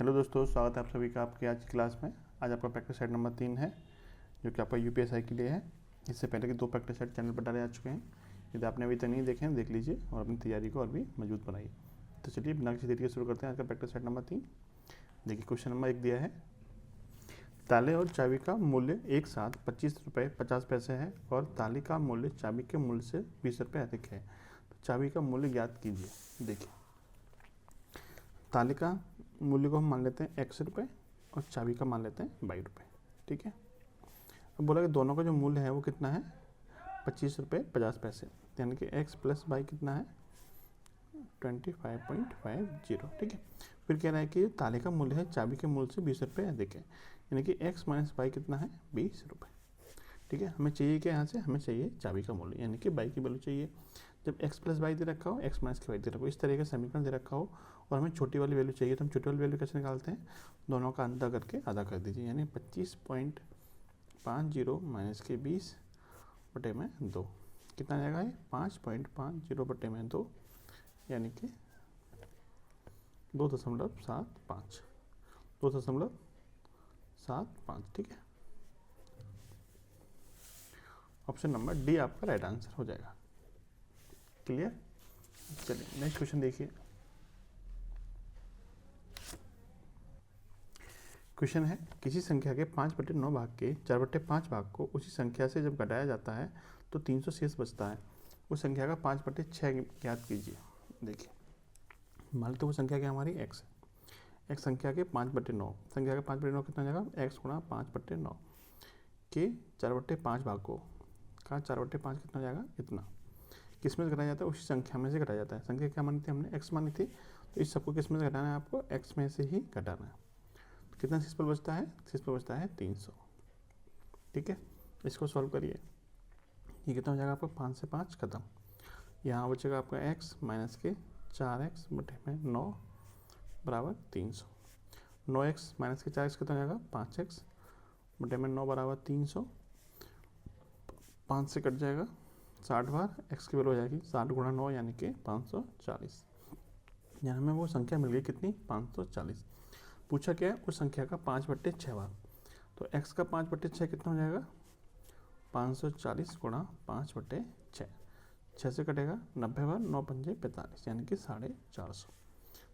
Hello दोस्तों, स्वागत है आप सभी का आपकी आज की क्लास में। आज आपका प्रैक्टिस सेट नंबर 3 है जो कि आपका यूपीएसआई के लिए है। इससे पहले के 2 प्रैक्टिस सेट चैनल पर डाले जा चुके हैं। यदि आपने अभी तक नहीं देखे हैं देख लीजिए और अपनी तैयारी को और भी मजबूत बनाइए। तो चलिए बिना किसी देरी के शुरू करते हैं आज का प्रैक्टिस सेट नंबर 3। देखिए क्वेश्चन नंबर 1 दिया है, ताले और चाबी का मूल्य एक साथ 25 रुपये 50 पैसे है और ताले का मूल्य चाबी के मूल्य से 20 रुपये अधिक है। तो चाबी का मूल्य ज्ञात कीजिए। देखिए ताले का मूल्य को हम मान लेते हैं x रुपये और चाबी का मान लेते हैं 22 रुपये। ठीक है, अब बोला कि दोनों का जो मूल्य है वो कितना है 25 रुपये 50 पैसे, यानी कि x प्लस वाई कितना है 25.50। ठीक है, फिर कह रहा है कि ताले का मूल्य है चाबी के मूल्य से 20 रुपये अधिक है, यानी कि x माइनस वाई कितना है 20 रुपये। ठीक है, हमें चाहिए क्या यहाँ से, हमें चाहिए चाबी का मूल्य यानी कि बाई की वैल्यू चाहिए। जब x प्लस वाई दे रखा हो, x माइनस की वाई दे रखा हो, इस तरह का समीकरण दे रखा हो और हमें छोटी वाली वैल्यू चाहिए, तो हम छोटी वाली वैल्यू कैसे निकालते हैं, दोनों का अंतर करके आधा कर दीजिए, यानी 25.50 माइनस के 20 बटे में 2 कितना जाएगा ये 5.50 बटे में 2, यानी कि 2.75। ठीक है, ऑप्शन नंबर डी आपका राइट आंसर हो जाएगा। क्लियर। चलिए नेक्स्ट क्वेश्चन देखिए। क्वेश्चन है, किसी संख्या के 5/9 भाग के 4/5 भाग को उसी संख्या से जब घटाया जाता है तो 300 शेष बचता है। उस संख्या का 5/6 ज्ञात कीजिए। देखिए मान लो वो संख्या क्या हमारी x है, x संख्या के 5/9, संख्या का 5/9 कितना जाएगा x गुणा 5/9 के 4/5 भाग को का 4/5 कितना जाएगा इतना, किस में से घटाया जाता है, उसी संख्या में से घटाया जाता है। संख्या क्या मानी थी हमने x मानी थी, तो इस सबको किस में से घटाना है, आपको x में से ही घटाना है। तो कितना शेषफल बचता है, शेषफल बचता है 300। ठीक है, इसको सॉल्व करिए, ये कितना हो जाएगा आपको 5 से 5 खत्म, यहाँ बचेगा आपका x माइनस के 4x बटे में 9 बराबर 300। 9x माइनस के 4x कितना हो जाएगा 5x बटे में 9 बराबर 300। 5 से कट जाएगा 60 बार, x की वैल्यू हो जाएगी 60 गुणा 9 यानी कि 540। यानी हमें वो संख्या मिल गई कितनी 540। पूछा क्या है उस संख्या का 5/6 भाग, तो x का 5/6 कितना हो जाएगा 540 गुणा 5/6, 6 से कटेगा 90 बार, 9 पंजे 45 यानी कि 450।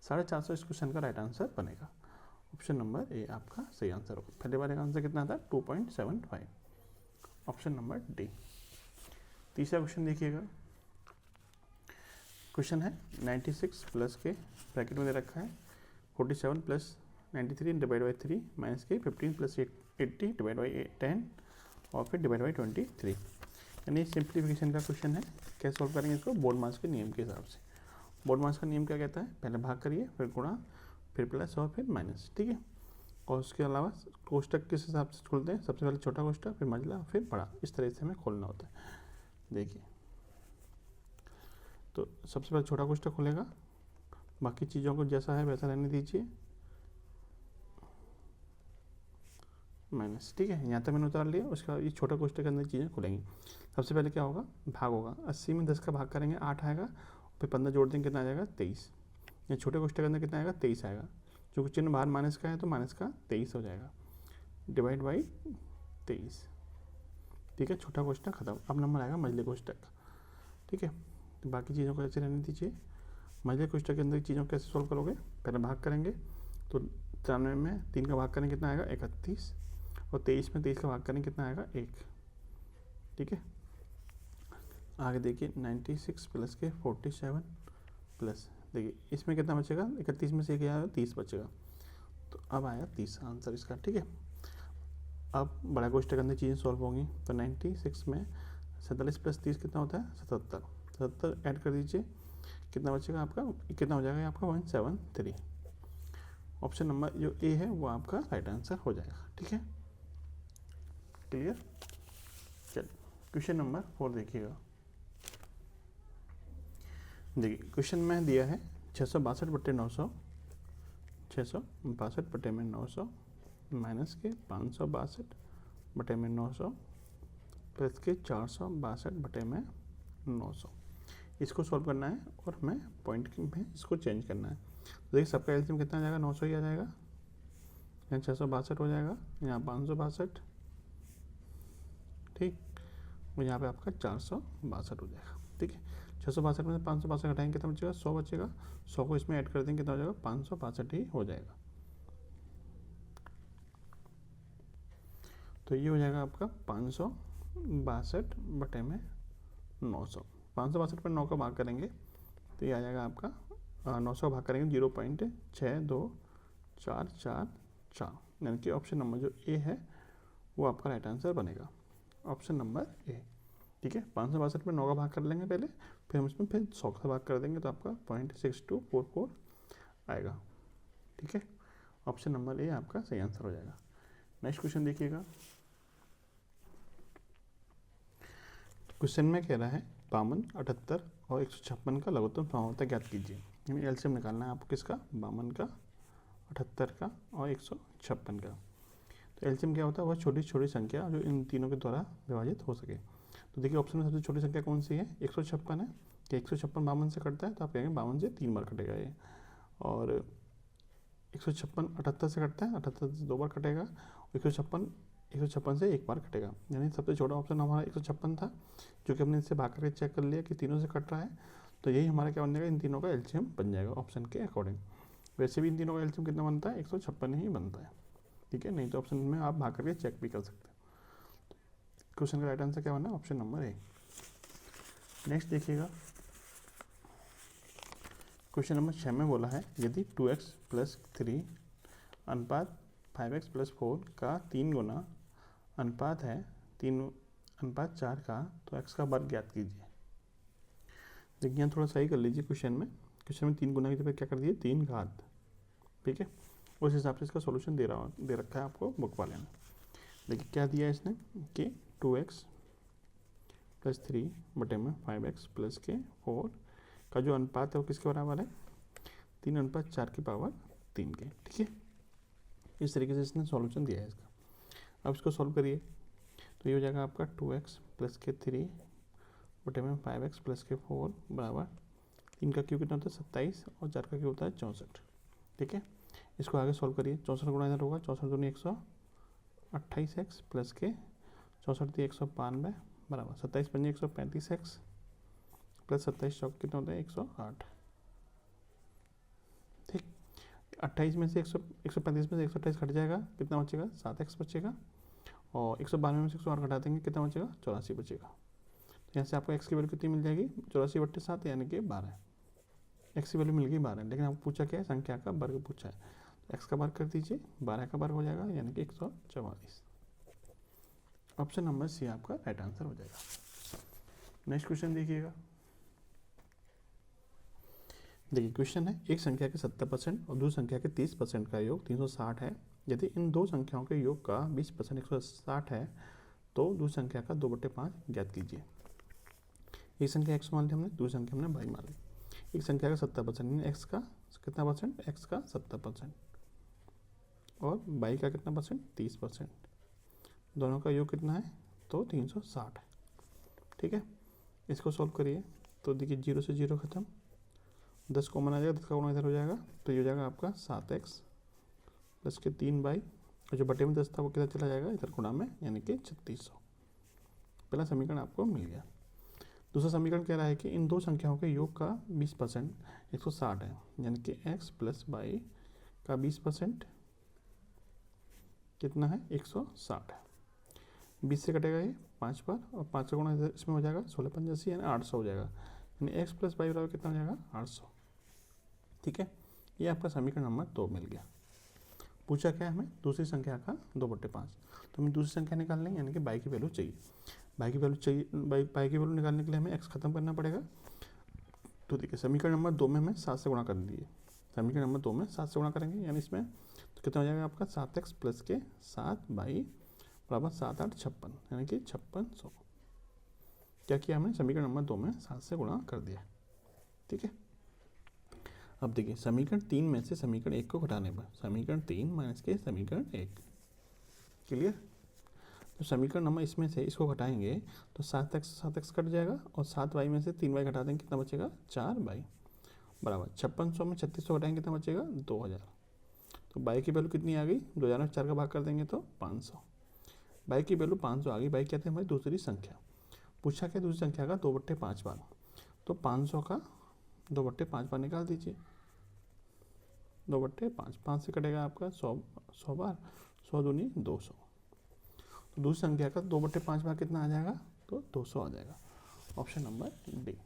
450 इस क्वेश्चन का राइट आंसर बनेगा। ऑप्शन नंबर ए आपका सही आंसर होगा। पहले बार का आंसर कितना था 2.75, ऑप्शन नंबर डी। तीसरा क्वेश्चन देखिएगा। क्वेश्चन है 96 प्लस के ब्रैकेट में दे रखा है 47 प्लस 93 डिवाइड बाई 3 माइनस के 15 प्लस 80 डिवाइड बाई 10 और फिर डिवाइड बाई 23, यानी सिंप्लीफिकेशन का क्वेश्चन है। कैसे सॉल्व करेंगे इसको, बोर्ड मास के नियम के हिसाब से। बोर्ड मास का नियम क्या कहता है, पहले भाग करिए फिर गुणा फिर प्लस और फिर माइनस। ठीक है, और उसके अलावा कोष्टक किस हिसाब से खोलते हैं, सबसे पहले छोटा कोष्टक फिर मंझला फिर बड़ा, इस तरह से हमें खोलना होता है। देखिए तो सबसे पहले छोटा कोष्टक खोलेगा, बाकी चीज़ों को जैसा है वैसा रहने दीजिए, माइनस। ठीक है, यहाँ तक मैंने उतार लिया। उसके बाद ये छोटा कोष्टक के अंदर चीज़ें खुलेंगी। सबसे पहले क्या होगा, भाग होगा, 80 में 10 का भाग करेंगे 8 आएगा, फिर 15 जोड़ देंगे कितना आ जाएगा 23। ये छोटे कोष्टक के अंदर कितना आएगा 23 आएगा, क्योंकि चिन्ह बाहर माइनस का है तो माइनस का 23 हो जाएगा डिवाइड बाई 23। ठीक है, छोटा कोष्टक खत्म। अब नंबर आएगा मझले कोष्टक। ठीक है, तो बाकी चीज़ों को ऐसे रहने दीजिए। मझले कोष्टक के अंदर चीज़ों को कैसे सॉल्व करोगे, पहले भाग करेंगे तो 93 में 3 का भाग करेंगे कितना आएगा 31, और 23 में 23 का भाग करेंगे कितना आएगा 1। ठीक है, आगे देखिए 96 प्लस के 47 प्लस, देखिए इसमें कितना बचेगा 31 में से 1 आएगा 30 बचेगा, तो अब आया 30 आंसर इसका। ठीक है, अब बड़ा कोष्टक के अंदर चीज़ें सॉल्व होंगी, तो 96 में 47 प्लस 30 कितना होता है 77, 77 ऐड कर दीजिए, कितना बचेगा आपका, कितना हो जाएगा आपका 173। ऑप्शन नंबर जो ए है वो आपका राइट आंसर हो जाएगा। ठीक है, क्लियर। चलिए क्वेश्चन नंबर 4 देखिएगा। देखिए क्वेश्चन में दिया है 662 बटे 900, 662 बटे में 900 माइनस के 562 बटे में 900 प्लस के 462 बटे में 900। इसको सॉल्व करना है और हमें पॉइंट में इसको चेंज करना है। तो देखिए सबका एलसीएम कितना आ जाएगा 900 ही आ जाएगा, यहाँ 662 हो जाएगा, यहाँ 562, ठीक, और यहाँ पे आपका 462 हो जाएगा। ठीक है, 662 में से 562 घटाएंगे कितना बचेगा, 100 बचेगा। 100 को इसमें ऐड कर देंगे कितना हो जाएगा, 562 ही हो जाएगा। तो ये हो जाएगा आपका 562 बटे में 900। 562 पर 9 का भाग करेंगे तो ये आ जाएगा आपका 900 का भाग करेंगे 0.624444, यानी कि ऑप्शन नंबर जो ए है वो आपका राइट आंसर बनेगा, ऑप्शन नंबर ए। ठीक है, 562 में 9 का भाग कर लेंगे पहले, फिर हम इसमें फिर 100 का भाग कर देंगे तो आपका 0.6244 आएगा। ठीक है, ऑप्शन नंबर ए आपका सही आंसर हो जाएगा। नेक्स्ट क्वेश्चन देखिएगा। क्वेश्चन में कह रहा है 52, 78 और 156 का लघुत्तम समानुपात ज्ञात कीजिए। एलसीएम निकालना है आपको किसका, 52 का, 78 का और 156 का। तो एलसीएम क्या होता है, वह छोटी छोटी संख्या जो इन तीनों के द्वारा विभाजित हो सके। तो देखिए ऑप्शन में सबसे छोटी संख्या कौन सी है, 156 है कि 156 52 से कटता है, तो आप कहेंगे 52 से 3 बार कटेगा ये। और 156 78 से कटता है, 78 से 2 बार कटेगा। 156 से 1 बार कटेगा, यानी सबसे छोटा ऑप्शन हमारा 156 था, जो कि हमने इससे भाग करके चेक कर लिया कि तीनों से कट रहा है। तो यही हमारा क्या बन जाएगा, इन तीनों का एलसीएम बन जाएगा ऑप्शन के अकॉर्डिंग। वैसे भी इन तीनों का एलसीएम कितना बनता है, 156 ही बनता है। ठीक है, नहीं तो ऑप्शन में आप भाग करके चेक भी कर सकते हैं। क्वेश्चन का राइट आंसर क्या बना, ऑप्शन नंबर ए। नेक्स्ट देखिएगा, क्वेश्चन नंबर 6 में बोला है यदि 2x + 3 अनुपात 5x + 4 का 3 गुना अनुपात है 3:4 का, तो x का वर्ग ज्ञात कीजिए। देखिए यहाँ थोड़ा सही कर लीजिए, क्वेश्चन में 3 गुना की जगह क्या कर दिए, 3 घात। ठीक है, उस हिसाब से इसका सॉल्यूशन दे रखा है आपको बुक वाले ने। देखिए क्या दिया है इसने कि 2x + 3 बटे में 5x + के 4 का जो अनुपात है वो किसके बराबर है, 3:4 की पावर 3 के। ठीक है, इस तरीके से इसने सॉल्यूशन दिया है इसका। अब इसको सॉल्व करिए तो ये हो जाएगा आपका 2x + के 3 बटे में 5x + के 4 बराबर 3 का क्यूब कितना होता है 27 और 4 का क्यूब होता है 64। ठीक है, इसको आगे सॉल्व करिए, 64 गुणा इधर होगा, 64 दूनी 128x + के 64 × 192 बराबर 27 × 5 135x + 27 चौक कितना होता है 108। ठीक, 28 में से 135 में से 128 कट जाएगा, कितना बचेगा 7x बचेगा, और 192 में से 108 घटा देंगे कितना बचेगा 84 बचेगा। तो यहाँ से आपको x की वैल्यू कितनी मिल जाएगी, 84 बटे 7 यानी कि 12। x की वैल्यू मिल गई 12, लेकिन आपको पूछा क्या है, संख्या का वर्ग पूछा है। तो x का वर्ग कर दीजिए, 12 का वर्ग हो जाएगा यानी कि 144। ऑप्शन नंबर सी आपका राइट आंसर हो जाएगा। नेक्स्ट क्वेश्चन देखिएगा। देखिए क्वेश्चन है एक संख्या के 70% और दूसरी संख्या के 30% का योग 360 है। यदि इन दो संख्याओं के योग का 20% 160 है तो दूसरी संख्या का 2/5 ज्ञात कीजिए। एक संख्या x मान ली हमने, दूसरी संख्या हमने y मान ली। एक संख्या का 70% x का कितना परसेंट, x का 70% और y का कितना परसेंट 30%, दोनों का योग कितना है तो 360 है। ठीक है, इसको सॉल्व करिए तो देखिए 0 से 0 खत्म, 10 कॉमन आ जाएगा, 10 का गुणा इधर हो जाएगा, तो ये हो जाएगा आपका 7x + के 3y, और जो बटे में 10 था वो किधर चला जाएगा इधर गुणा में, यानी कि 3600। पहला समीकरण आपको मिल गया। दूसरा समीकरण कह रहा है कि इन दो संख्याओं के योग का 20% 160 है, यानी कि x + y का 20% कितना है 160 है। 20 से कटेगा ये 5 पर, और 5 का गुणा इसमें हो जाएगा 16 × 5 = यानी 800 हो जाएगा, यानी x + y बराबर कितना हो जाएगा 800। ठीक है, ये आपका समीकरण नंबर 2 मिल गया। पूछा क्या हमें, दूसरी संख्या का 2/5, तो हमें दूसरी संख्या निकाल लेंगे, यानी कि y की वैल्यू चाहिए। y की वैल्यू चाहिए, y की वैल्यू निकालने के लिए हमें x खत्म करना पड़ेगा। तो देखिए समीकरण नंबर 2 में हमें 7 से गुणा कर दीजिए, समीकरण नंबर 2 में 7 से गुणा करेंगे, यानी इसमें तो कितना हो जाएगा आपका 7x + के 7y बराबर 7 8 56, यानी कि 5600। क्या किया हमने, समीकरण नंबर 2 में 7 से गुणा कर दिया। ठीक है, अब देखिए समीकरण 3 में से समीकरण 1 को घटाने पर समीकरण 3 माइनस के समीकरण 1, क्लियर। तो समीकरण नंबर इसमें से इसको घटाएंगे तो 7x कट जाएगा, और 7y में से 3y घटा देंगे कितना बचेगा 4y बराबर 5600 में 3600 घटाएंगे कितना बचेगा 2000। तो तो बाई की वैल्यू कितनी आ गई, 2000 में 4 का भाग कर देंगे तो 500। बाई की वैल्यू 500 आ गई। बाई क्या थी हमारी दूसरी संख्या। पूछा क्या दूसरी संख्या का 2/5 भाग, तो 500 का 2/5 भाग निकाल दीजिए। 2/5, 5 से कटेगा आपका 100 बार, 100 दूनी 200। तो दूसरी संख्या का 2/5 भाग कितना आ जाएगा, तो 200 आ जाएगा। Option number D.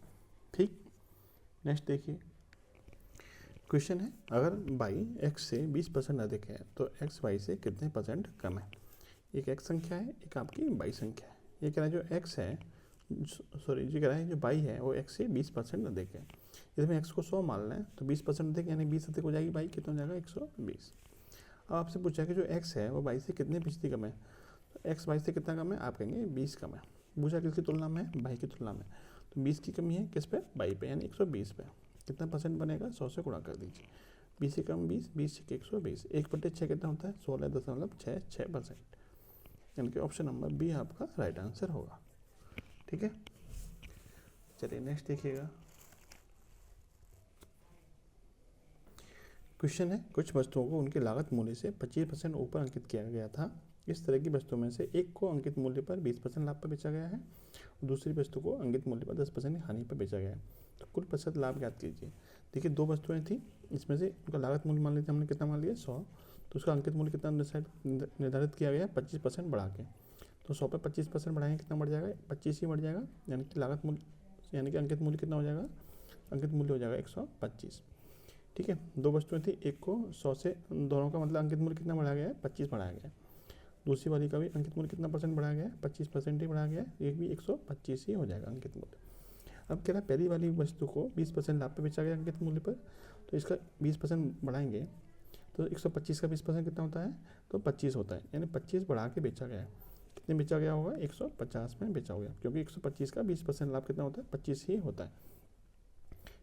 ठीक, नेक्स्ट देखिए क्वेश्चन है, अगर बाई एक्स से 20% अधिक है तो एक्स वाई से कितने परसेंट कम है। एक एक्स संख्या है, एक आपकी बाई संख्या है। ये कह रहा है जो एक्स है, सॉरी ये कह रहा है जो बाई है वो एक्स से 20% अधिक है। इसमें एक्स को 100 मान लें तो 20% अधिक यानी 20 अधिक हो जाएगी बाई, कितना हो जाएगा 120। अब आपसे पूछा कि जो एक्स है वो बाई से कितने फीसदी कम है, तो एक्स बाई से कितना कम है, आप कहेंगे 20 कम है। पूछा किसकी तुलना में, बाई की तुलना में, तो 20 की कमी है किस पे, बाई पे, यानी 120 पे। कितना परसेंट बनेगा, 100 से गुणा कर दीजिए। 20 से कम 20, 20 से 120, 1/6 कितना होता है, 16.66%, यानी कि ऑप्शन नंबर बी आपका राइट आंसर होगा। ठीक है, चलिए नेक्स्ट देखिएगा क्वेश्चन है, कुछ वस्तुओं को उनकी लागत मूल्य से 25% ऊपर अंकित किया गया था। इस तरह की वस्तुओं में से एक को अंकित मूल्य पर 20% लाभ पर बेचा गया है, दूसरी वस्तु को अंकित मूल्य पर 10% हानि पर बेचा गया है। तो कुल प्रतिशत लाभ ज्ञात कीजिए। देखिए दो वस्तुएं थी, इसमें से उनका लागत मूल्य मान लीजिए हमने कितना मान लिया 100, तो उसका अंकित मूल्य कितना निर्धारित किया गया 25% बढ़ा के। तो 100 पे 25% बढ़ाएंगे कितना बढ़ जाएगा, 25 ही बढ़ जाएगा, यानी कि लागत मूल्य यानी कि अंकित मूल्य कितना हो जाएगा, अंकित मूल्य हो जाएगा 125। ठीक है, दो वस्तुएं थी, एक को 100 से, दोनों का मतलब अंकित मूल्य कितना बढ़ाया गया है, 25 बढ़ाया गया है। दूसरी वाली का भी अंकित मूल्य कितना परसेंट बढ़ाया गया है, 25% ही बढ़ाया गया है, एक भी 125 ही हो जाएगा अंकित मूल्य। अब कह रहा है पहली वाली वस्तु को 20% लाभ पे बेचा गया अंकित मूल्य पर, तो इसका 20% बढ़ाएंगे तो 125 का 20% कितना होता है, तो 25 होता है, यानी 25 बढ़ा के बेचा गया है। कितने बेचा गया होगा, 150 में बेचा गया, क्योंकि 125 का 20% लाभ कितना होता है, 25 ही होता है।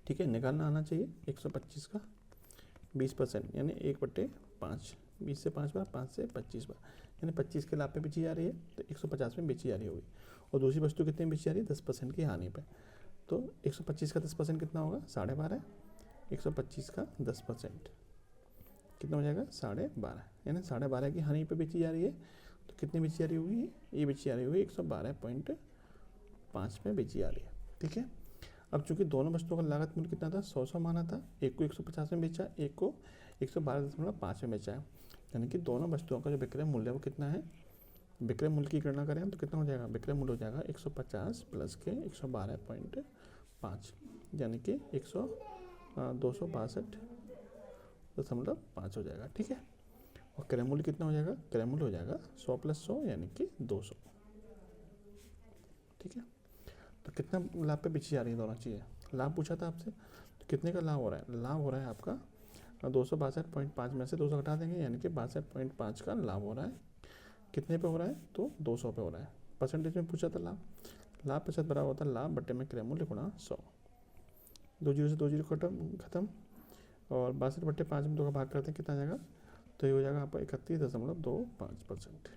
ठीक है, निकालना आना चाहिए 125 का 20%, यानी 1/5, 20 से 5 बार, 5 से 25 बार, यानी 25 के लाभ पे बेची जा रही है, तो 150 में बेची जा रही होगी। और दूसरी वस्तु कितने में बेची जा रही है, 10% की हानि पे, तो 125 का 10% कितना होगा, 12.5, 125 का 10% कितना हो जाएगा, 12.5, यानी 12.5 की हानि पे बेची जा रही है। तो कितनी बेची जा रही होगी, ये बेची जा रही होगी 112.5 में बेची जा रही है। ठीक है, अब चूंकि दोनों वस्तुओं का लागत मूल्य कितना था, 100 माना था, एक को 150 में बेचा, एक को 112.5 में बेचा है, यानी कि दोनों वस्तुओं का जो विक्रय मूल्य है वो कितना है, विक्रय मूल्य की गणना करें तो कितना हो जाएगा, विक्रय मूल्य हो जाएगा 150 प्लस के 112.5, यानी कि 262.5 हो जाएगा। ठीक है, और क्रय मूल्य कितना हो जाएगा, क्रय मूल्य हो जाएगा 100 + 100 यानी कि 200। ठीक है, तो कितना लाभ पे बेची जा रही है दोनों चीज़ें, लाभ पूछा था आपसे, तो कितने का लाभ हो रहा है, लाभ हो रहा है आपका 262.5 में से 200 घटा देंगे, यानी कि 62.5 का लाभ हो रहा है। कितने पे हो रहा है, तो 200 पे हो रहा है। परसेंटेज में पूछा था लाभ, लाभ प्रतिशत बराबर होता है लाभ बटे में क्रय मूल्य गुणा 100। 2 जीरो से 2 जीरो खत्म, और 62/5 में 2 का भाग करते हैं कितना आ जाएगा, तो ये हो जाएगा आपका 31.25%।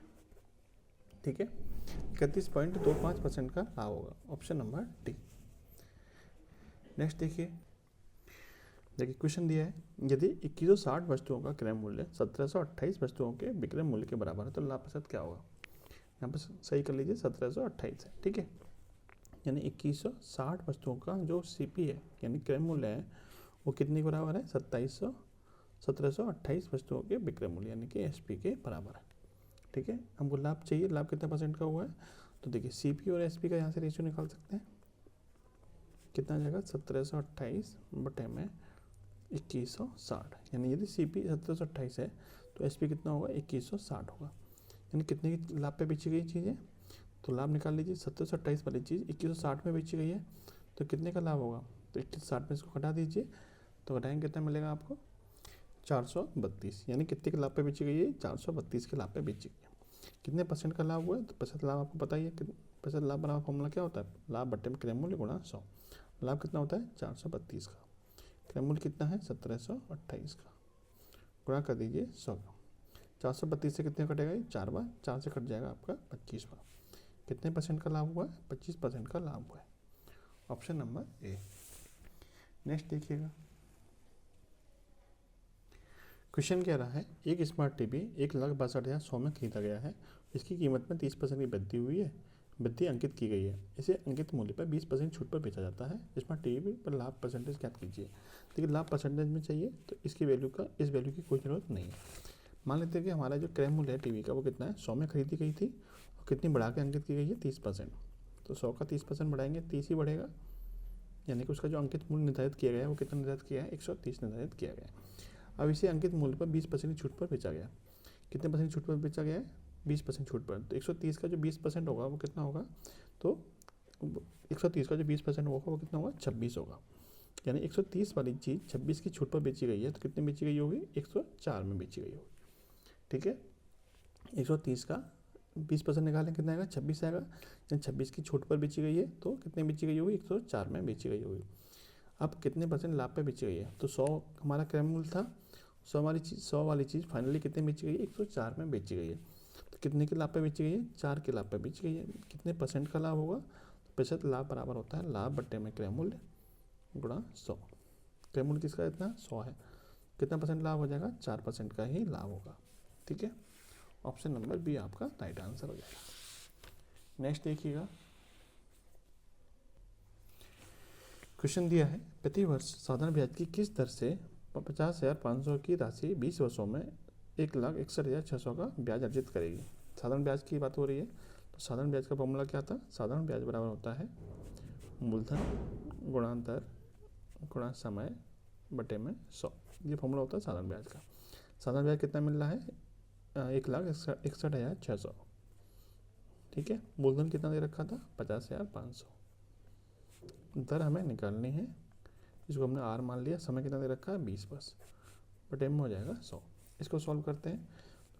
ठीक है, 31.25% का लाभ होगा, ऑप्शन नंबर डी। नेक्स्ट देखिए क्वेश्चन दिया है, यदि 2160 वस्तुओं का क्रय मूल्य 1728 वस्तुओं के विक्रय मूल्य के बराबर है तो लाभ प्रतिशत क्या होगा। यहाँ पर सही कर लीजिए, 1728 है। ठीक है, यानी 2160 वस्तुओं का जो सीपी है यानी क्रय मूल्य है वो कितने के बराबर है, 1728 वस्तुओं के विक्रय मूल्य यानी कि एसपी के बराबर है। ठीक है, हमको लाभ चाहिए, लाभ कितना परसेंट का हुआ है, तो देखिए सीपी और एसपी का यहाँ से रेशियो निकाल सकते हैं, कितना आ जाएगा 1728 बटे में 2160, यानी यदि सीपी 1728 है तो एसपी कितना होगा, 2160 होगा, यानी कितने की लाभ पे बेची गई चीज़ है, तो लाभ निकाल लीजिए। 1728 वाली चीज़ 2160 में बेची गई है, तो कितने का लाभ होगा, तो 2160 में इसको घटा दीजिए, तो घटाएंगे कितना मिलेगा आपको, 432, यानी कितने के लाभ पे बेची गई है, 432 के लाभ पे बेची गई है। कितने परसेंट का लाभ हुआ है, तो प्रतिशत लाभ आपको पता ही है, प्रतिशत लाभ बराबर फॉर्मूला क्या होता है, लाभ बटे में क्रय मूल्य गुणा 100। लाभ कितना होता है 432 का, क्रय मूल्य कितना है 1728 का, गुणा कर दीजिए 100 का। 432 से कितने कटेगा, 4 बार, 4 से कट जाएगा आपका 25 बार। कितने परसेंट का लाभ हुआ है, 25% का लाभ हुआ है, ऑप्शन नंबर ए। नेक्स्ट देखिएगा क्वेश्चन कह रहा है एक स्मार्ट टीवी 1,62,100 में खरीदा गया है। इसकी कीमत में 30% की वृद्धि हुई है, वृद्धि अंकित की गई है। इसे अंकित मूल्य पर 20% छूट पर बेचा जाता है। स्मार्ट टीवी पर लाभ परसेंटेज ज्ञात कीजिए। देखिए लाभ परसेंटेज में चाहिए तो इसकी वैल्यू का इस वैल्यू की कोई ज़रूरत नहीं है। मान लेते हैं कि हमारा जो क्रय मूल्य है टीवी का वो कितना है, 100 में खरीदी गई थी और कितनी बढ़ा के अंकित की गई है, 30%। तो 100 का 30% बढ़ाएंगे, 30 ही बढ़ेगा, यानी कि उसका जो अंकित मूल्य निर्धारित किया गया है वो कितना निर्धारित किया है, 130 निर्धारित किया गया है। अब इसे अंकित मूल्य पर 20% छूट पर बेचा गया। कितने परसेंट छूट पर बेचा गया है, 20% छूट पर। तो 130 का जो 20% होगा वो कितना होगा, तो 130 का जो 20% होगा वो कितना होगा, 26 होगा। यानी 130 वाली चीज़ 26 की छूट पर बेची गई है, तो कितने बेची गई होगी, 104 में बेची गई होगी। ठीक है, 130 का 20% निकालें कितना आएगा, 26 आएगा। यानी 26 की छूट पर बेची गई है तो कितने बेची गई होगी, 104 में बेची गई होगी। अब कितने परसेंट लाभ पे बेची गई है, तो 100 हमारा क्रय मूल्य था, 100 वाली चीज़ फाइनली कितने बेची गई है, 104 में बेची गई है। तो कितने के लाभ पे बेची गई है, 4 के लाभ पे बेची गई है। कितने परसेंट का लाभ होगा, प्रतिशत लाभ बराबर होता है लाभ बट्टे में क्रय मूल्य गुणा 100। क्रय मूल्य किसका इतना 100 है, कितना परसेंट लाभ हो जाएगा, 4% का ही लाभ होगा। ठीक है, ऑप्शन नंबर बी आपका राइट आंसर हो जाएगा। नेक्स्ट देखिएगा, क्वेश्चन दिया है प्रति वर्ष साधारण ब्याज की किस दर से 50,500 की राशि 20 वर्षों में 1,61,600 का ब्याज अर्जित करेगी। साधारण ब्याज की बात हो रही है, तो साधारण ब्याज का फॉर्मूला क्या था, साधारण ब्याज बराबर होता है मूलधन गुणा दर गुणा समय बटे में 100। ये फॉर्मूला होता है साधारण ब्याज का। साधारण ब्याज कितना मिल रहा है, 1,61,600। ठीक है, मूलधन कितना दे रखा था, 50,500। दर हमें निकालनी है, इसको हमने आर मान लिया। समय कितना दे रखा है, 20 बस, बटे में हो जाएगा 100। इसको सॉल्व करते हैं,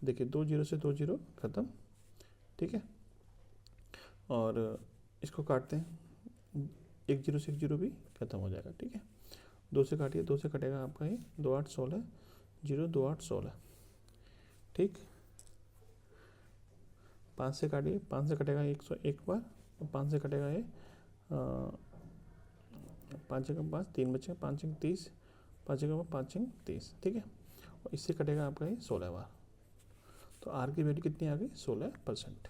देखिए 2 जीरो से 2 जीरो खत्म। ठीक है, और इसको काटते हैं, 1 जीरो से 1 जीरो भी खत्म हो जाएगा। ठीक है, 2 से काटिए, 2 से कटेगा आपका ये 2 8 16, 0 2 8 16। ठीक, 5 से काटिए, 5 से कटेगा 101 बार, 5 से कटेगा ये 5 जगह 5, 3 बचे, 5 30, 5 जगह 5 30। ठीक है, और इससे कटेगा आपका ये 16 बार। तो आर की वैल्यू कितनी आ गई, 16%।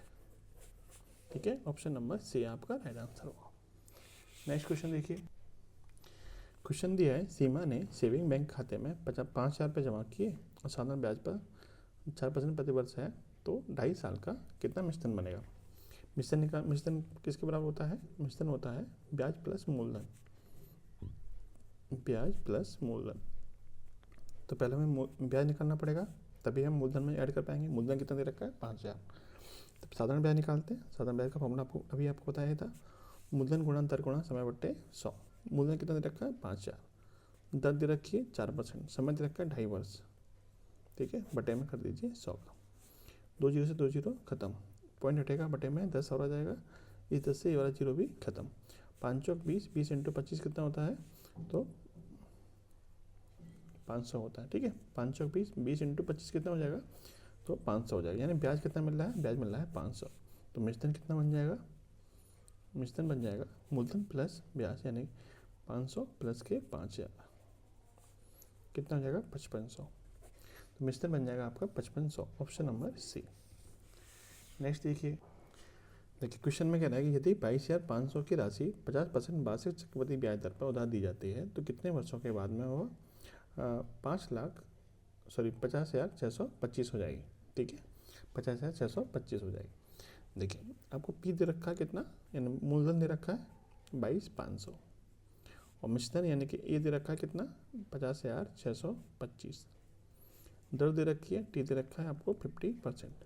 ठीक है, ऑप्शन नंबर सी आपका राइट आंसर होगा। नेक्स्ट क्वेश्चन देखिए, क्वेश्चन दिया है सीमा ने सेविंग बैंक खाते में 5,000 रुपये जमा किए और साधारण ब्याज पर 4% प्रति वर्ष है, तो 2.5 साल का कितना मिश्रण बनेगा। मिश्रण किसके बराबर होता है, मिश्रण होता है ब्याज प्लस मूलधन, ब्याज प्लस मूलधन। तो पहले हमें ब्याज निकालना पड़ेगा, तभी हम मूलधन में ऐड कर पाएंगे। मूलधन कितना दे रखा है, 5,000। तो साधारण ब्याज निकालते हैं। साधारण ब्याज का फॉर्मूला आपको बताया था, मूलधन गुणा दर गुणा समय बट्टे 100। मूलधन कितना दे रखा है, 5,000। दर दे रखी है 4%, समय दे रखा है 2.5 वर्ष। ठीक है, बटे में कर दीजिए 100 का। 2 जीरो से 2 जीरो खत्म, पॉइंट हटेगा, बटे में 10 और आ जाएगा। इस 10 से ये वाला जीरो भी खत्म। 5 चौक 20, 20 इंटू 25 कितना होता है, तो 500 होता है। ठीक है, 5 चौक 20, 20 इंटू 25 कितना हो जाएगा, तो 500 हो जाएगा। यानी ब्याज कितना मिल रहा है, ब्याज मिल रहा है 500। तो मिश्रण कितना बन जाएगा, मिश्रण बन जाएगा मूलधन प्लस ब्याज, यानी 500 प्लस के 5,000 कितना हो जाएगा, 5500। तो मिश्रण बन जाएगा आपका 5500, ऑप्शन नंबर सी। नेक्स्ट देखिए क्वेश्चन में कह रहा है कि यदि 22,500 की राशि 50% वार्षिक चक्रवृद्धि ब्याज दर पर उधार दी जाती है, तो कितने वर्षों के बाद में वो 50,625 हो जाएगी। ठीक है, 50,625 हो जाएगी। देखिए आपको पी दे रखा है कितना, यानी मूलधन दे रखा है 22,500, और मिश्रण यानी कि ए दे रखा है कितना, 50,625। दर दे रखी है, टी दे रखा है आपको 50%,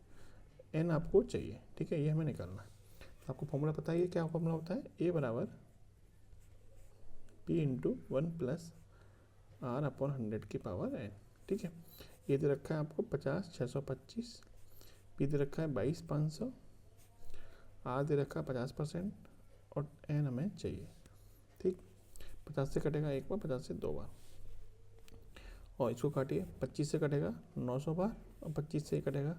एन आपको चाहिए। ठीक है, ये हमें निकालना है। आपको फॉर्मूला पता है, क्या फॉर्मूला होता है, ए बराबर P into 1 plus R upon 100 की पावर एन। ठीक है, ये दे रखा है आपको 50,625, पी दे रखा है 22,500, आर दे रखा है 50% और एन हमें चाहिए। ठीक, 50 से कटेगा 1 बार, 50 से 2 बार, और इसको काटिए, 25 से कटेगा 900 बार, और 25 से कटेगा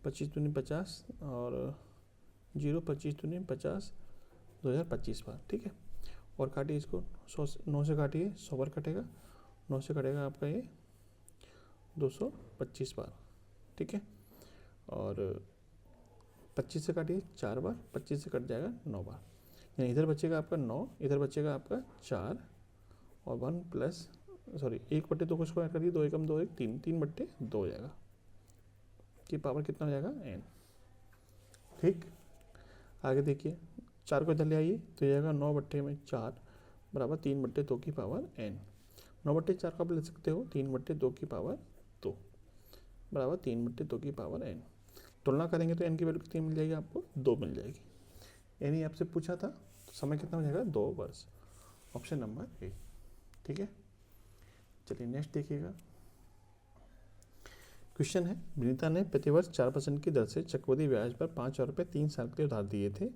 25 दूनी 50, और 0 25 दूनी 50, 2025 बार। ठीक है, और काटिए इसको 9 से काटिए, 100 बार कटेगा, 9 से कटेगा आपका ये 225 बार, ठीक है। और 25 से काटिए 4 बार, 25 से कट जाएगा 9 बार, यानी इधर बचेगा आपका 9, इधर बचेगा आपका 4 और 1 प्लस 1/2 को स्क्वायर करिए, 2 एकम 2 1 3, 3/2 हो जाएगा, कि पावर कितना हो जाएगा n, ठीक। आगे देखिए 4 को इधर ले आइए तो जाएगा 9/4 बराबर 3/2 की पावर n। 9/4 का आप ले सकते हो 3/2 की पावर 2 बराबर 3/2 की पावर n। तुलना करेंगे तो n की वैल्यू कितनी मिल जाएगी आपको, 2 मिल जाएगी। यानी आपसे पूछा था तो समय कितना हो जाएगा, 2 वर्ष, ऑप्शन नंबर ए, ठीक है। चलिए नेक्स्ट देखिएगा। क्वेश्चन है, विनीता ने प्रतिवर्ष 4% की दर से चक्रवृद्धि ब्याज पर 5,000 रुपये 3 साल के लिए उधार दिए थे।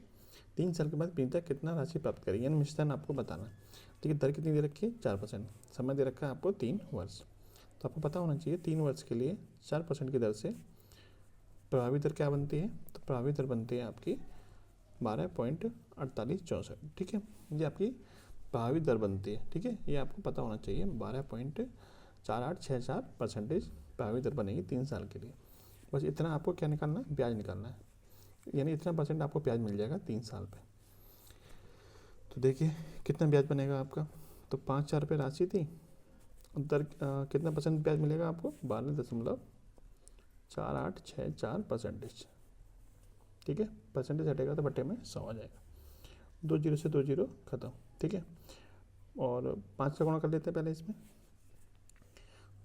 3 साल के बाद विनीता कितना राशि प्राप्त करेगी, यानी मिश्रण आपको बताना है, ठीक है। दर कितनी दे रखी है, 4%, समय दे रखा है आपको 3 वर्ष। तो आपको पता होना चाहिए 3 वर्ष के लिए 4% की दर से प्रभावी दर क्या बनती है, तो प्रभावी दर बनती है आपकी 12.4864, ठीक है। ये आपकी प्रभावी दर बनती है, ठीक है, ये आपको पता होना चाहिए। 12.4864% प्रभावी दर बनेगी 3 साल के लिए। बस इतना आपको क्या निकालना है, ब्याज निकालना है, यानी इतना % आपको ब्याज मिल जाएगा 3 साल पे। तो देखिए कितना ब्याज बनेगा आपका, तो 5,000 रुपये राशि थी, दर कितना % ब्याज मिलेगा आपको, 12.4864%, ठीक है। परसेंटेज हटेगा तो बटे में 100 आ जाएगा, 2 जीरो से 2 जीरो खत्म, ठीक है। और 5 का गुणा कर लेते हैं पहले इसमें,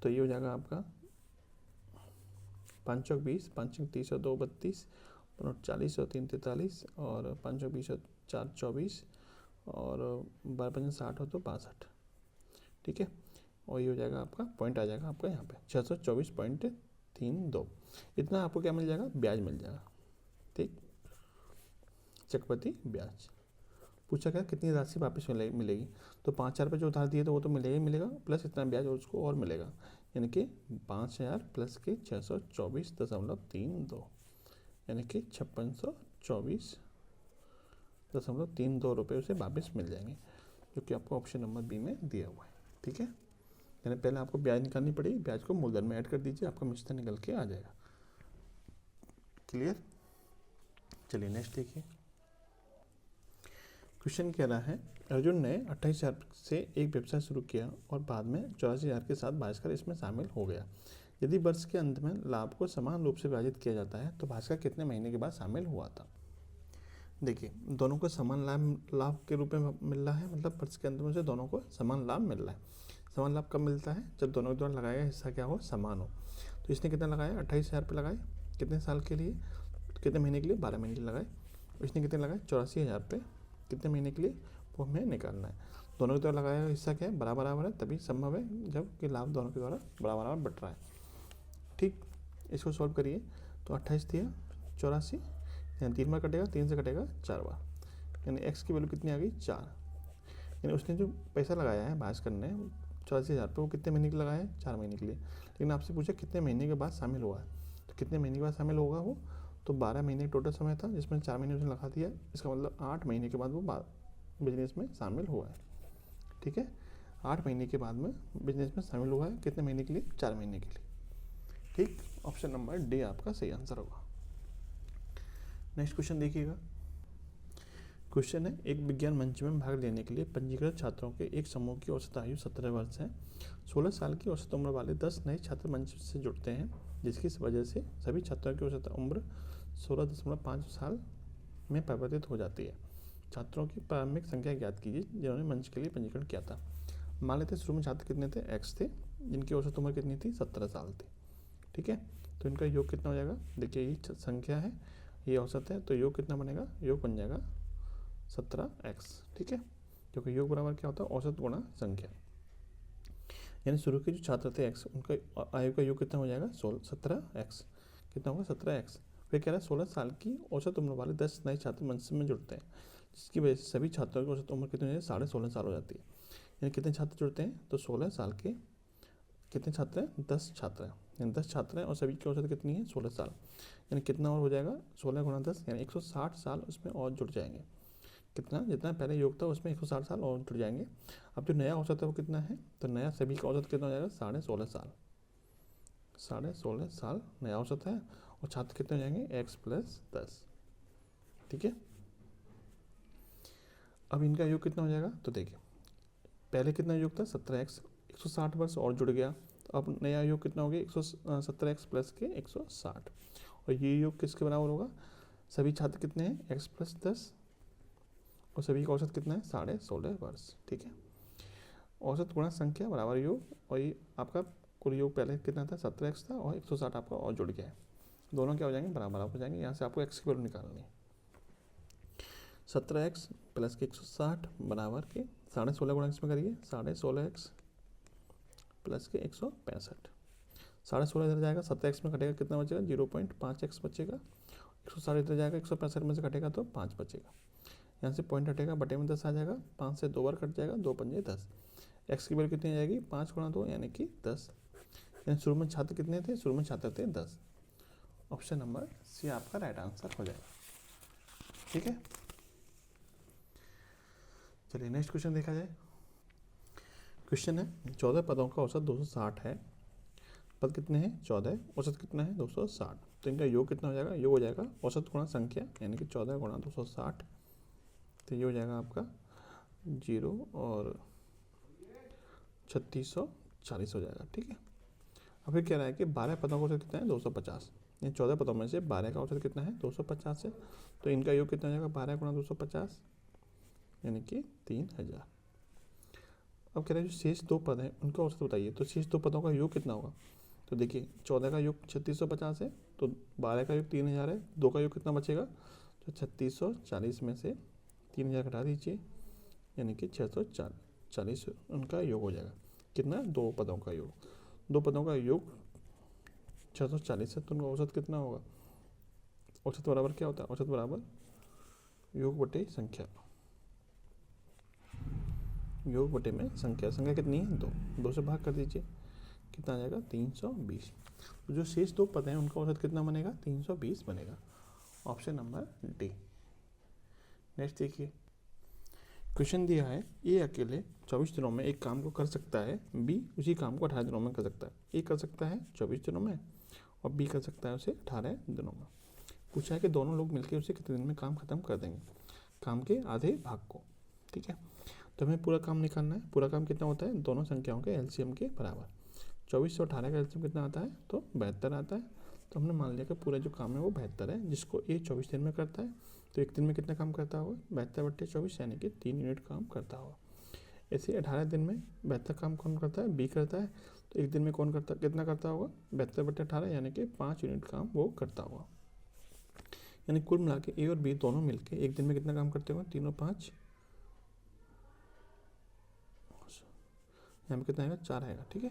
तो ये हो जाएगा आपका 5 चौक 20, 5 चौक 30 और 2 32, 40 और 3 43, और 5 चौक 20 और 4 24, और 12 5 60 हो तो 62, ठीक है। और ये हो जाएगा आपका पॉइंट आ जाएगा आपका यहाँ पे 624.32, इतना आपको क्या मिल जाएगा, ब्याज मिल जाएगा, ठीक। चक्रवृद्धि ब्याज पूछा गया कितनी राशि वापस मिलेगी, तो 5,000 रुपये जो उधार दिए तो वो तो मिलेगा ही मिलेगा, प्लस इतना ब्याज उसको और मिलेगा, यानी कि 5,000 प्लस के 624.32, यानी कि 5624.32 रुपये उसे वापस मिल जाएंगे, जो कि आपको ऑप्शन नंबर बी में दिया हुआ है, ठीक है। यानी पहले आपको ब्याज निकालनी पड़ेगी, ब्याज को मूलधन में ऐड कर दीजिए, आपका मिश्रण निकल के आ जाएगा, क्लियर। चलिए नेक्स्ट देखिए। क्वेश्चन कह रहा है, अर्जुन ने 28,000 से एक व्यवसाय शुरू किया और बाद में 84,000 के साथ भास्कर इसमें शामिल हो गया। यदि वर्ष के अंत में लाभ को समान रूप से विभाजित किया जाता है तो भास्कर कितने महीने के बाद शामिल हुआ था। देखिए दोनों को समान लाभ के रूप में मिल रहा है, मतलब वर्ष के अंत में से दोनों को समान लाभ मिल रहा है। समान लाभ कब मिलता है, जब दोनों के द्वारा लगाया गया हिस्सा क्या हो, समान हो। तो इसने कितना लगाया, 28,000 रुपये लगाए, कितने साल के लिए, कितने महीने के लिए, 12 महीने के लिए लगाए। इसने कितने लगाए, 84,000 रुपये, कितने महीने के लिए, वो हमें निकालना है। दोनों के द्वारा लगाया हिस्सा क्या है, बराबर है, तभी संभव है जब कि लाभ दोनों के द्वारा बराबर बट रहा है, ठीक। इसको सॉल्व करिए तो 28 दिया 84, यानी 3 बार कटेगा, 3 से कटेगा 4 बार, यानी x की वैल्यू कितनी आ गई, 4। यानी उसने जो पैसा लगाया है भास्कर ने 84,000 रुपये, वो कितने महीने के लगाया है, 4 महीने के लिए। लेकिन आपसे पूछा कितने महीने के बाद शामिल हुआ है, तो कितने महीने के बाद शामिल होगा वो, तो 12 महीने टोटल समय था, जिसमें 4 महीने उसने लगा दिया, इसका मतलब 8 महीने के बाद वो बिजनेस में शामिल हुआ है, ठीक है। 8 महीने के बाद में बिजनेस में शामिल हुआ है, कितने महीने के लिए, 4 महीने के लिए, ठीक। ऑप्शन नंबर डी आपका सही आंसर होगा। नेक्स्ट क्वेश्चन देखिएगा। क्वेश्चन है, एक विज्ञान मंच में भाग लेने के लिए पंजीकृत छात्रों के एक समूह की औसत आयु 17 वर्ष है। 16 साल की औसत उम्र वाले 10 नए छात्र मंच से जुड़ते हैं, जिसकी वजह से सभी छात्रों की औसत उम्र 16.5 साल में परिवर्तित हो जाती है। छात्रों की प्रारंभिक संख्या ज्ञात कीजिए जिन्होंने मंच के लिए पंजीकरण किया था। मान लेते शुरू में छात्र कितने थे, x थे, जिनकी औसत उम्र कितनी थी, 17 साल थी, ठीक है। तो इनका योग कितना हो जाएगा, देखिए ये संख्या है, ये औसत है, तो योग कितना बनेगा, योग बन जाएगा 17x, ठीक है, क्योंकि योग बराबर क्या होता है, औसत गुणा संख्या। यानी शुरू के जो छात्र थे x, उनका आयु का योग कितना हो जाएगा, 17x, कितना होगा, 17x। फिर कह रहा है 16 साल की औसत उम्र वाले 10 नए छात्र मंच में जुड़ते हैं, जिसकी वजह से सभी छात्रों की औसत उम्र कितनी हो जाती है, 16.5 साल हो जाती है। यानी कितने छात्र जुड़ते हैं, तो 16 साल के कितने छात्र हैं, 10 छात्र हैं, यानी 10 छात्र हैं और सभी की औसत कितनी है, 16 साल। यानी कितना और हो जाएगा, 16 गुणा 10, यानी 160 साल उसमें और जुड़ जाएंगे। कितना, जितना पहले योग था उसमें 160 साल और जुड़ जाएंगे। अब जो नया औसत है वो कितना है, तो नया सभी का औसत कितना हो जाएगा, 16.5 साल, 16.5 साल नया औसत है, और छात्र कितने हो जाएंगे x प्लस 10। ठीक है, अब इनका योग कितना हो जाएगा, तो देखिए पहले कितना योग था 17x, 160 वर्ष और जुड़ गया, तो अब नया योग कितना हो गया 117x प्लस के 160, और ये योग किसके बराबर होगा, सभी छात्र कितने हैं x प्लस 10, और सभी का औसत कितना है 16.5 वर्ष। ठीक है, औसत गुणा संख्या बराबर योग, और ये आपका कुल योग पहले कितना था 17x था, और 160 आपका और जुड़ गया है, दोनों क्या हो जाएंगे बराबर हो जाएंगे। यहाँ से आपको x की वैल्यू निकालनी है, 17x प्लस के 160 बराबर के 16.5 गुणा इसमें करिए 16.5x प्लस के 165, 16.5 इधर जाएगा, 17x में कटेगा कितना बचेगा 0.5x बचेगा, 160 इधर जाएगा 165 में से कटेगा तो 5 बचेगा, यहाँ से पॉइंट हटेगा बटे में 10 आ जाएगा, 5 से 2 बार कट जाएगा, 2 पंजे 10, x की वैल्यू कितनी आ जाएगी 5 गुणा 2 यानी कि 10। यानी शुरू में छात्र कितने थे, शुरू में छात्र थे 10। ऑप्शन नंबर सी आपका राइट आंसर हो जाएगा। ठीक है, चलिए नेक्स्ट क्वेश्चन देखा जाए। क्वेश्चन है 14 पदों का औसत 260 है, पद कितने हैं 14, औसत कितना है 260, तो इनका योग कितना हो जाएगा, योग हो जाएगा औसत गुणा संख्या यानी कि 14 गुणा 260, तो ये हो जाएगा आपका 0 और 3640 हो जाएगा। ठीक है, अब फिर कह रहा है कि 12 पदों का औसत कितना है 250, यानी 14 पदों में से 12 का औसत कितना है 250 है, तो इनका योग कितना हो जाएगा 12 गुणा 250 यानी कि 3000। अब कह रहे हैं जो शेष 2 पद हैं उनका औसत बताइए, तो शेष 2 पदों का योग कितना होगा, तो देखिए 14 का योग 3650 है, तो 12 का योग 3000 है, 2 का योग कितना बचेगा, तो 3640 में से 3000 घटा दीजिए यानी कि 640 उनका योग हो जाएगा। कितना, 2 पदों का योग, 2 पदों का योग 640 है, तो उनका औसत कितना होगा, औसत बराबर क्या होता है, औसत बराबर योग बटे संख्या, योग बटे में संख्या, संख्या कितनी है 2, 2 से भाग कर दीजिए कितना आ जाएगा 320, तो जो शेष 2 पद हैं उनका औसत कितना बनेगा 320 बनेगा। Option number D. नेक्स्ट देखिए, क्वेश्चन दिया है ए अकेले 24 दिनों में एक काम को कर सकता है, बी उसी काम को 18 दिनों में कर सकता है। ए कर सकता है 24 दिनों में और बी कर सकता है उसे 18 दिनों में। पूछा है कि दोनों लोग मिलकर उसे कितने दिन में काम खत्म कर देंगे, काम के आधे भाग को। ठीक है, तो हमें पूरा काम निकालना है। पूरा काम कितना होता है, दोनों संख्याओं के एलसीएम के बराबर। 24 से 18 का एलसीएम कितना आता है, तो 72 आता है। तो हमने मान लिया कि पूरा जो काम है वो 72 है, जिसको ए 24 दिन में करता है, तो एक दिन में कितना काम करता होगा 72 बट्टे 24 यानी कि 3 यूनिट काम करता होगा। ऐसे 18 दिन में 72 काम कौन करता है, बी करता है, तो एक दिन में कौन करता, कितना करता होगा 72 बट्टे 18 यानी कि 5 यूनिट काम वो करता होगा। यानी कुल मिला के ए और बी दोनों मिलकर एक दिन में कितना काम करते होंगे, तीनों 5, यहाँ पे कितना आएगा 4 आएगा। ठीक है,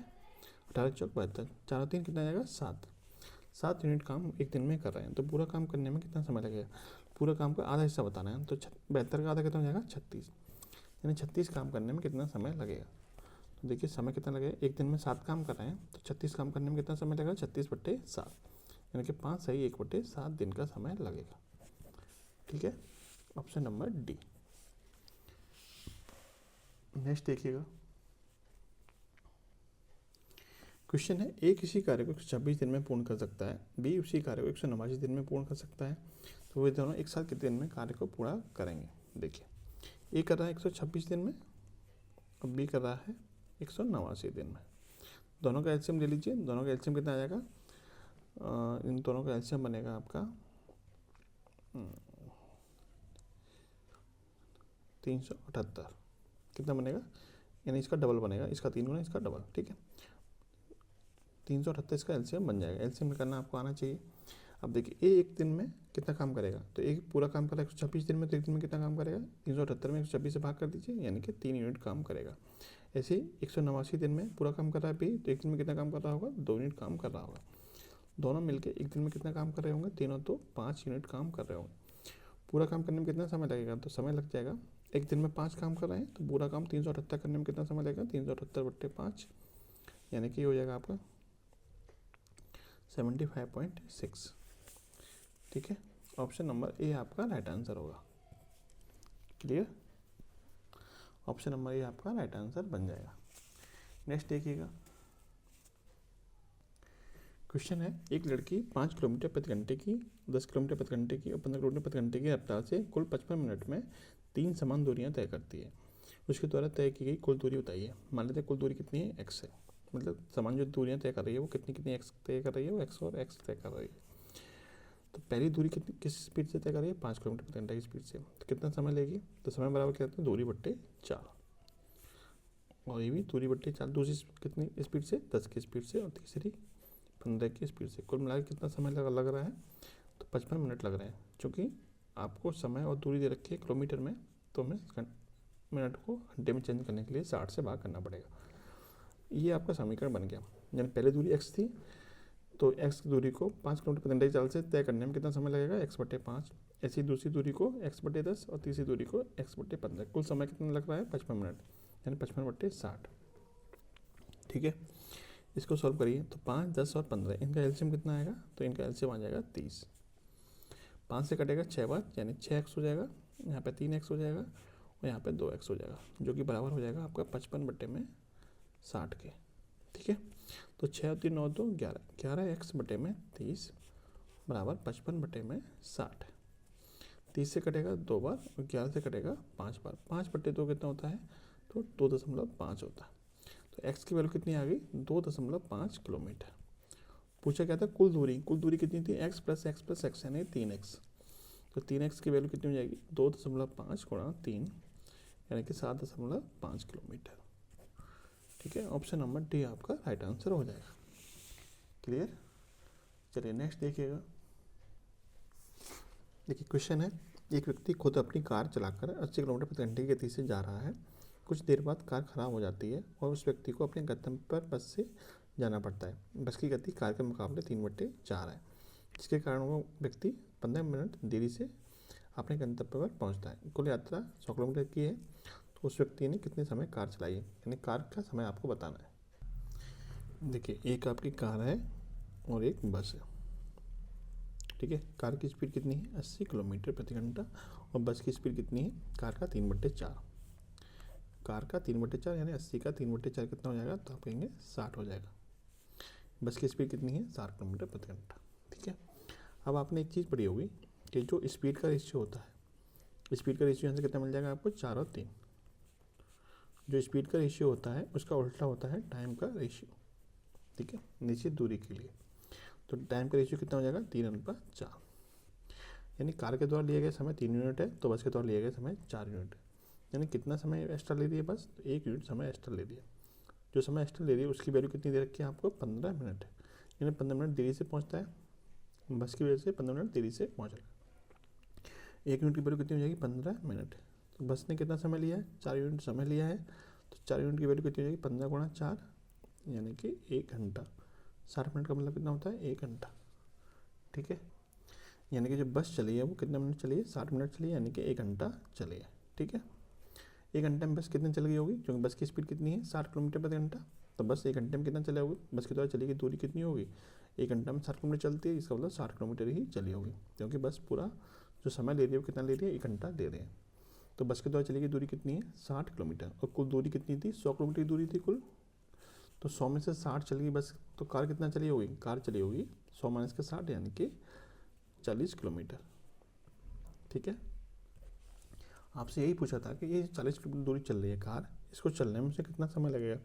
18 चौक 72, 4 3 कितना आएगा 7 यूनिट काम एक दिन में कर रहे हैं। तो पूरा काम करने में कितना समय लगेगा, पूरा काम का आधा हिस्सा बताना है, तो 72 का आधा कितना हो जाएगा 36, यानी 36 काम करने में कितना समय लगेगा। तो देखिए समय कितना लगेगा, एक दिन में 7 काम कर रहे हैं तो 36 काम करने में कितना समय लगेगा 36 बट्टे 7, यानी कि 5 सही 1 बट्टे 7 दिन का समय लगेगा। ठीक है, ऑप्शन नंबर डी। नेक्स्ट देखिएगा, क्वेश्चन है ए किसी कार्य को 126 दिन में पूर्ण कर सकता है, बी उसी कार्य को 189 दिन में पूर्ण कर सकता है, तो वे दोनों एक साथ कितने दिन में कार्य को पूरा करेंगे। देखिए ए कर रहा है 126 दिन में और बी कर रहा है 189 दिन में। दोनों का एलसीएम ले लीजिए, दोनों का एलसीएम कितना आ जाएगा, इन दोनों का एलसीएम बनेगा आपका 378, कितना बनेगा, यानी इसका डबल बनेगा, इसका 3 गुना इसका डबल। ठीक है, 378 इसका एलसीएम बन जाएगा। एलसीएम निकालना आपको आना चाहिए। अब देखिए ए एक दिन में कितना काम करेगा, तो एक पूरा काम करेगा 126 दिन में, तो एक दिन में कितना काम करेगा 378 में 126 से भाग कर दीजिए यानी कि 3 यूनिट काम करेगा। ऐसे ही 189 दिन में पूरा काम कर रहा है बी, तो एक दिन में कितना काम कर रहा होगा 2 यूनिट काम कर रहा होगा। दोनों मिलकर एक दिन में कितना काम कर रहे होंगे, तीनों तो 5 यूनिट काम कर रहे होंगे। पूरा काम करने में कितना समय लगेगा, तो समय लग जाएगा, एक दिन में 5 काम कर रहे हैं तो पूरा काम 378 करने में कितना समय लगेगा 378 बट्टे 5 यानी कि हो जाएगा आपका 75.6। ठीक है, ऑप्शन नंबर ए आपका राइट आंसर होगा। क्लियर, ऑप्शन नंबर ए आपका राइट आंसर बन जाएगा। नेक्स्ट देखिएगा, क्वेश्चन है, एक लड़की 5 किलोमीटर प्रति घंटे की, 10 किलोमीटर प्रति घंटे की और 15 किलोमीटर प्रति घंटे की रफ्तार से कुल 55 मिनट में 3 समान दूरियां तय करती है। उसके द्वारा तय की गई कुल दूरी बताइए। मान लेते हैं कुल दूरी कितनी है, x है, मतलब समान जो दूरियां तय कर रही है वो कितनी कितनी x तय कर रही है, वो x और x तय कर रही है। तो पहली दूरी कितनी किस स्पीड से तय कर रही है, 5 किलोमीटर प्रति घंटे की स्पीड से। तो कितना समय लेगी, तो समय बराबर क्या होता है, दूरी बट्टे 4, और ये भी दूरी बट्टे 4, दूसरी कितनी स्पीड से, 10 की स्पीड से, और तीसरी 15 की स्पीड से। कुल मिलाकर कितना समय लग रहा है, तो 55 मिनट लग रहे हैं। चूँकि आपको समय और दूरी दे रखी है किलोमीटर में, तो हमें मिनट को घंटे में चेंज करने के लिए 60 से भाग करना पड़ेगा। ये आपका समीकरण बन गया। यानी पहले दूरी x थी, तो x की दूरी को 5 किलोमीटर प्रति घंटे की चाल से तय करने में कितना समय लगेगा, x/5। ऐसी दूसरी दूरी को x/10 और तीसरी दूरी को x/15। कुल समय कितना लग रहा है, 55 मिनट, यानी 55/60। ठीक है, इसको सॉल्व करिए। तो 5, 10 और 15, इनका एलसीएम कितना आएगा, तो इनका एलसीएम आ जाएगा 30। 5 से कटेगा 6 बार, यानी 6x हो जाएगा, यहाँ पे 3x हो जाएगा और यहाँ पे 2x हो जाएगा, जो कि बराबर हो जाएगा आपका 55/60 के। ठीक है, तो 6 और 3 9 2 11, 11x/30 बराबर 55/60। 30 से कटेगा 2 बार और 11 से कटेगा 5 बार। 5/2 कितना होता है, तो 2.5 होता है। तो x की वैल्यू कितनी आ गई, 2.5 किलोमीटर। पूछा क्या था, कुल दूरी कितनी थी, x प्लस x यानी 3x। तो 3x की वैल्यू कितनी हो जाएगी, 2.5 गुणा 3 यानी कि 7.5 किलोमीटर। ठीक है, ऑप्शन नंबर डी आपका राइट आंसर हो जाएगा। क्लियर। चलिए नेक्स्ट देखिएगा। देखिए क्वेश्चन है, एक व्यक्ति खुद अपनी कार चलाकर 80 किलोमीटर प्रति घंटे की गति से जा रहा है। कुछ देर बाद कार खराब हो जाती है और उस व्यक्ति को अपने गंतव्य पर बस से जाना पड़ता है। बस की गति कार के मुकाबले 3/4 है, जिसके कारण वो व्यक्ति 15 मिनट देरी से अपने गंतव्य पर पहुंचता है। कुल यात्रा 100 किलोमीटर की है, तो उस व्यक्ति ने कितने समय कार चलाई है, यानी कार का समय आपको बताना है। देखिए, एक आपकी कार है और एक बस है। ठीक है, कार की स्पीड कितनी है, 80 किलोमीटर प्रति घंटा, और बस की स्पीड कितनी है, कार का 3/4। कार का 3/4 यानी 80 का 3/4 कितना हो जाएगा, तो आप कहेंगे 60 हो जाएगा। बस की स्पीड कितनी है, 60 किलोमीटर प्रति घंटा। ठीक है, अब आपने एक चीज़ पढ़ी होगी कि जो स्पीड का रेशियो होता है, स्पीड का रेशियो यहाँ से कितना मिल जाएगा आपको, 4 और 3। जो स्पीड का रेशियो होता है उसका उल्टा होता है टाइम का रेशियो। ठीक है, निश्चित दूरी के लिए। तो टाइम का रेशियो कितना हो जाएगा, 3/4। यानी कार के द्वारा लिया गया समय 3 यूनिट है, तो बस के द्वारा लिया गया समय 4 यूनिट है। यानी कितना समय एक्स्ट्रा ले रही है बस, तो 1 यूनिट समय एक्स्ट्रा ले रही है। जो समय एक्स्ट्रा ले रही है उसकी वैल्यू कितनी दे रखी है आपको, 15 मिनट। यानी 15 मिनट देरी से पहुंचता है, बस की वजह से 15 मिनट देरी से पहुंच रहा है। 1 यूनिट की वैल्यू कितनी हो जाएगी, 15 मिनट। तो बस ने कितना समय लिया है, 4 यूनिट समय लिया है, तो 4 यूनिट की वैल्यू कितनी हो जाएगी, 15 गुणा 4 यानी कि 1 घंटा। 60 मिनट का मतलब कितना होता है, 1 घंटा। ठीक है, यानी कि जो बस चली है वो कितने मिनट चली है, 60 मिनट चली है, यानी कि 1 घंटा चली है। ठीक है, 1 घंटे में बस कितनी चल गई होगी, क्योंकि बस की स्पीड कितनी है, 60 किलोमीटर प्रति घंटा। तो बस 1 घंटे में कितना चला होगी, बस के द्वारा चली गई दूरी कितनी होगी, 1 घंटा में 60 किलोमीटर चलती है, इसका मतलब 60 किलोमीटर ही चली होगी, क्योंकि बस पूरा जो समय ले रही है वो कितना ले रही है, 1 घंटा ले रही है। तो बस के द्वारा चली गई दूरी कितनी है, 60 किलोमीटर। और कुल दूरी कितनी थी, 100 किलोमीटर की दूरी थी कुल। तो 100 में से 60 चल गई बस, तो कार कितना चली होगी, कार चली होगी 100 माइनस के 60 यानी कि 40 किलोमीटर। ठीक है, आपसे यही पूछा था कि ये 40 किलोमीटर दूरी चल रही है कार, इसको चलने में से कितना समय लगेगा,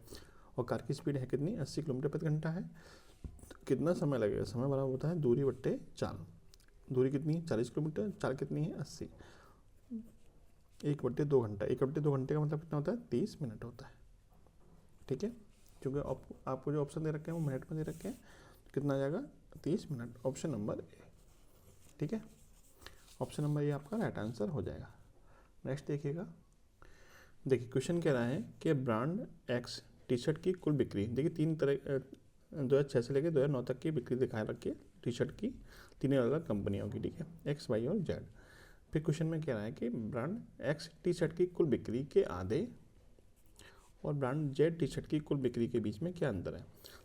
और कार की स्पीड है कितनी, 80 किलोमीटर प्रति घंटा है। तो कितना समय लगेगा, समय बराबर होता है दूरी बट्टे 4। दूरी कितनी है, 40 किलोमीटर, 4 कितनी है, 80, 1/2 घंटा। 1/2 घंटे का मतलब कितना होता है, 30 मिनट होता है। ठीक है, क्योंकि आपको जो ऑप्शन दे रखे हैं वो मिनट में दे रखे हैं, तो कितना आ जाएगा, 30 मिनट। Option number A. ठीक है, ऑप्शन नंबर ए आपका राइट आंसर हो जाएगा। नेक्स्ट देखिएगा। देखिए क्वेश्चन कह रहा है कि ब्रांड एक्स टी शर्ट की कुल बिक्री, देखिए 3 तरह 2006 से लेकर 2009 तक की बिक्री दिखा रखी है टी शर्ट की, 3 अलग अलग कंपनियों की। ठीक है, एक्स, वाई और जेड। फिर क्वेश्चन में कह रहा है कि ब्रांड एक्स टी शर्ट की कुल बिक्री के आधे और ब्रांड जेड टी शर्ट की कुल बिक्री के बीच में क्या अंतर है।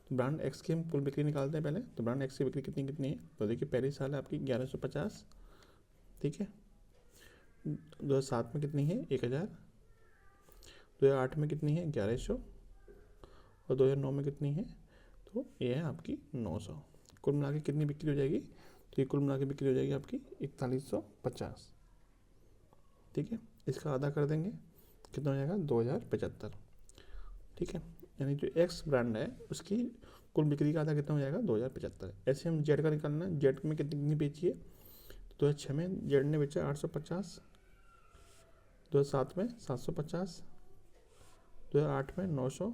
तो ब्रांड एक्स की हम कुल बिक्री निकालते हैं पहले। तो ब्रांड एक्स की बिक्री कितनी कितनी है, तो देखिए पहली साल है आपकी 1150। ठीक है, 2007 में कितनी है, 1000। 2008 में कितनी है, 1100। और 2009 में कितनी है, तो ये है आपकी 900। कुल मिला के कितनी बिक्री हो जाएगी, तो ये कुल मिला के बिक्री हो जाएगी आपकी 4150। ठीक है, इसका आधा कर देंगे, कितना हो जाएगा 2075। ठीक है, यानी जो एक्स ब्रांड है उसकी कुल बिक्री का आधा कितना हो जाएगा 2075। ऐसे हम जेड का निकालना है, जेड में कितनी बेची है, 2006 में जेड ने बेचा 850, 2007 में 750, 2008 में 900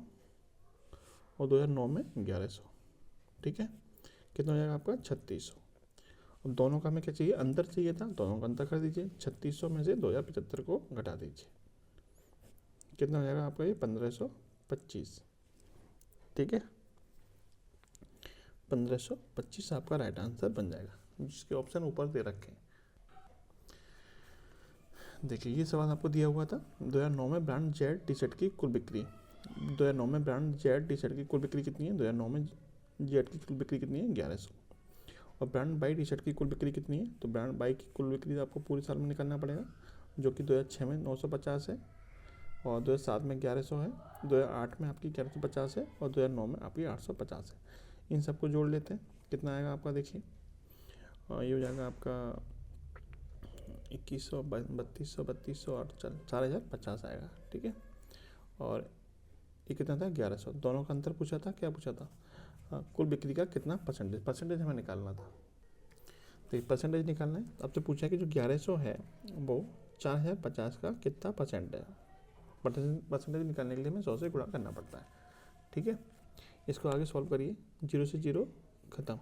और 2009 में 1100। ठीक है, कितना हो जाएगा आपका 3600। अब दोनों का हमें क्या चाहिए, अंतर चाहिए था, दोनों का अंतर कर दीजिए। 3600 में से 2075 को घटा दीजिए, कितना हो जाएगा आपका ये 1525। ठीक है, 1525 आपका राइट आंसर बन जाएगा, जिसके ऑप्शन ऊपर दे रखे हैं। देखिए ये सवाल आपको दिया हुआ था, 2009 में ब्रांड जेड टी शर्ट की कुल बिक्री, 2009 में ब्रांड जेड टी शर्ट की कुल बिक्री कितनी है, 2009 में जेड की कुल बिक्री कितनी है 1100। और ब्रांड बाई टी शर्ट की कुल बिक्री कितनी है, तो ब्रांड बाई की कुल बिक्री आपको पूरे साल में निकालना पड़ेगा, जो कि 2006 में 950 है, और 2007 में 1100 है, 2008 में आपकी 1150 है, और 2009 में आपकी 850 है। इन सबको जोड़ लेते हैं, कितना आएगा आपका, देखिए ये हो जाएगा आपका 2100, 3200, 3200 और 4050 आएगा। ठीक है, और ये कितना था 1100। दोनों का अंतर पूछा था, क्या पूछा था, कुल बिक्री का कितना परसेंटेज हमें निकालना था। तो ये परसेंटेज निकालना है। अब तो पूछा कि जो 1100 है वो 4050 का कितना परसेंट है। परसेंटेज निकालने के लिए हमें 100 से गुणा करना पड़ता है। ठीक है, इसको आगे सॉल्व करिए, 0 से 0 खत्म।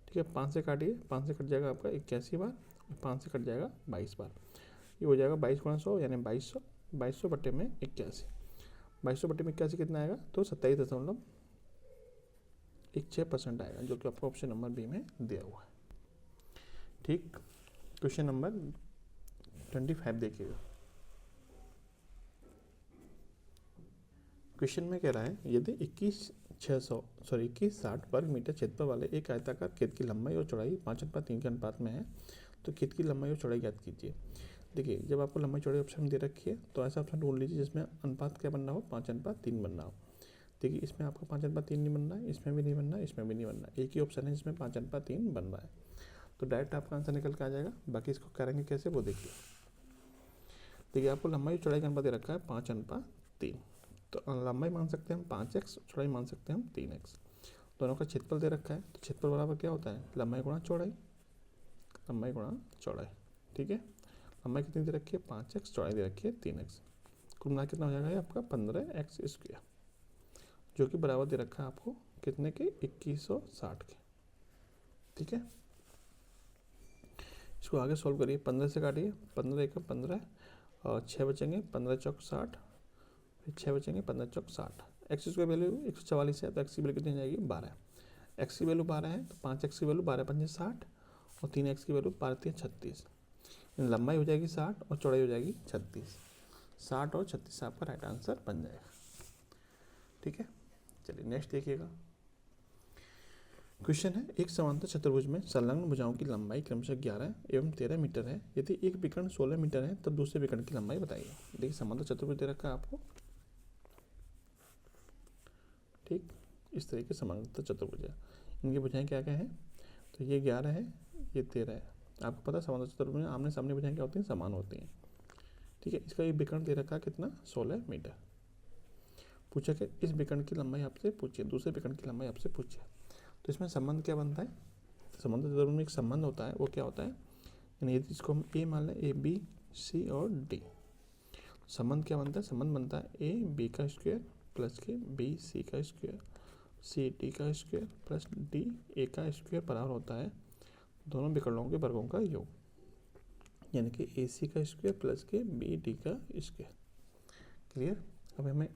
ठीक है, 5 से काटिए, 5 से कट जाएगा आपका 81 बार, 5 से कट जाएगा 22 बार। ये हो जाएगा 22 गुणा 100 यानी 2200, 2200 बटे में 81, 2200 बटे में 81 कितना आएगा, तो 27.16% आएगा, जो कि आपको ऑप्शन नंबर बी में दिया हुआ है। ठीक, क्वेश्चन नंबर 25 देखिएगा। क्वेश्चन में कह रहा है, यदि 2160 वर्ग मीटर क्षेत्रफल वाले एक आयताकार खेत की लंबाई और चौड़ाई 5:3 के अनुपात में है, तो खेत की लंबाई और चौड़ाई ज्ञात कीजिए। देखिए जब आपको लंबाई चौड़ाई ऑप्शन दे रखी है तो ऐसा ऑप्शन ढूंढ लीजिए जिसमें अनुपात क्या बनना हो, 5:3 बनना हो। देखिए इसमें आपका 5:3 नहीं बनना है, इसमें भी नहीं बनना है, इसमें भी नहीं बनना है, एक ही ऑप्शन है जिसमें 5:3 बन रहा है, तो डायरेक्ट आपका आंसर निकल के आ जाएगा। बाकी इसको करेंगे कैसे वो देखिए। देखिए आपको लंबाई और चौड़ाई का अनुपात दे रखा है 5:3, तो लंबाई मान सकते हैं हम 5x, चौड़ाई मान सकते हैं हम 3x। दोनों का क्षेत्रफल दे रखा है, तो क्षेत्रफल बराबर क्या होता है, लंबाई गुणा चौड़ाई, लंबाई गुणा चौड़ाई। ठीक है, लंबाई कितनी दे रखी है 5x, चौड़ाई दे रखी है 3x, कुल मिला कितना हो जाएगा आपका 15x², जो कि बराबर दे रखा है आपको कितने के, 2160 के। ठीक है, इसको आगे सॉल्व करिए, 15 से काटिए, 15 × 15 और 6 बचेंगे, 15 चौक 60, फिर 6 बचेंगे, 15 चौक 60। x² की वैल्यू 144 है, तो x की वैल्यू कितनी जाएगी 12, x की वैल्यू 12 है, तो 5x की वैल्यू 12×5 60 और 3x की वैल्यू 12×3 36। लंबाई हो जाएगी 60 और चौड़ाई हो जाएगी 36, 60 और 36 आपका राइट आंसर बन जाएगा। ठीक है, चलिए नेक्स्ट देखिएगा। क्वेश्चन है, एक समांतर चतुर्भुज में संलग्न भुजाओं की लंबाई क्रमशः 11 एवं 13 मीटर है, यदि एक विकर्ण 16 मीटर है तब दूसरे विकर्ण की लंबाई बताइए। देखिए समांतर चतुर्भुज दे रखा है आपको, ठीक इस तरह के समांतर चतुर्भुज है, इनकी भुजाएं क्या क्या हैं, तो ये 11 है, ये 13 है। आपको पता है समांतर चतुर्भुज में आमने सामने भुजाएं क्या होती हैं, समान होती हैं। ठीक है, इसका एक विकर्ण दे रखा है कितना 16 मीटर। पूछा कि इस विकर्ण की लंबाई आपसे पूछिए, दूसरे विकर्ण की लंबाई आपसे पूछिए, तो इसमें संबंध क्या बनता है, समांतर चतुर्भुज में एक संबंध होता है, वो क्या होता है, यानी यदि इसको हम ए मान लें, ए बी सी और डी, संबंध क्या बनता है, संबंध बनता है ए बी का स्क्वायर प्लस के बी सी का स्क्वायर, सी डी का स्क्वायर प्लस डी ए का स्क्वायर बराबर होता है दोनों विकर्णों के वर्गों का योग, यानी कि ए सी का स्क्वायर प्लस के बी डी का स्क्वायर। क्लियर। अब हमें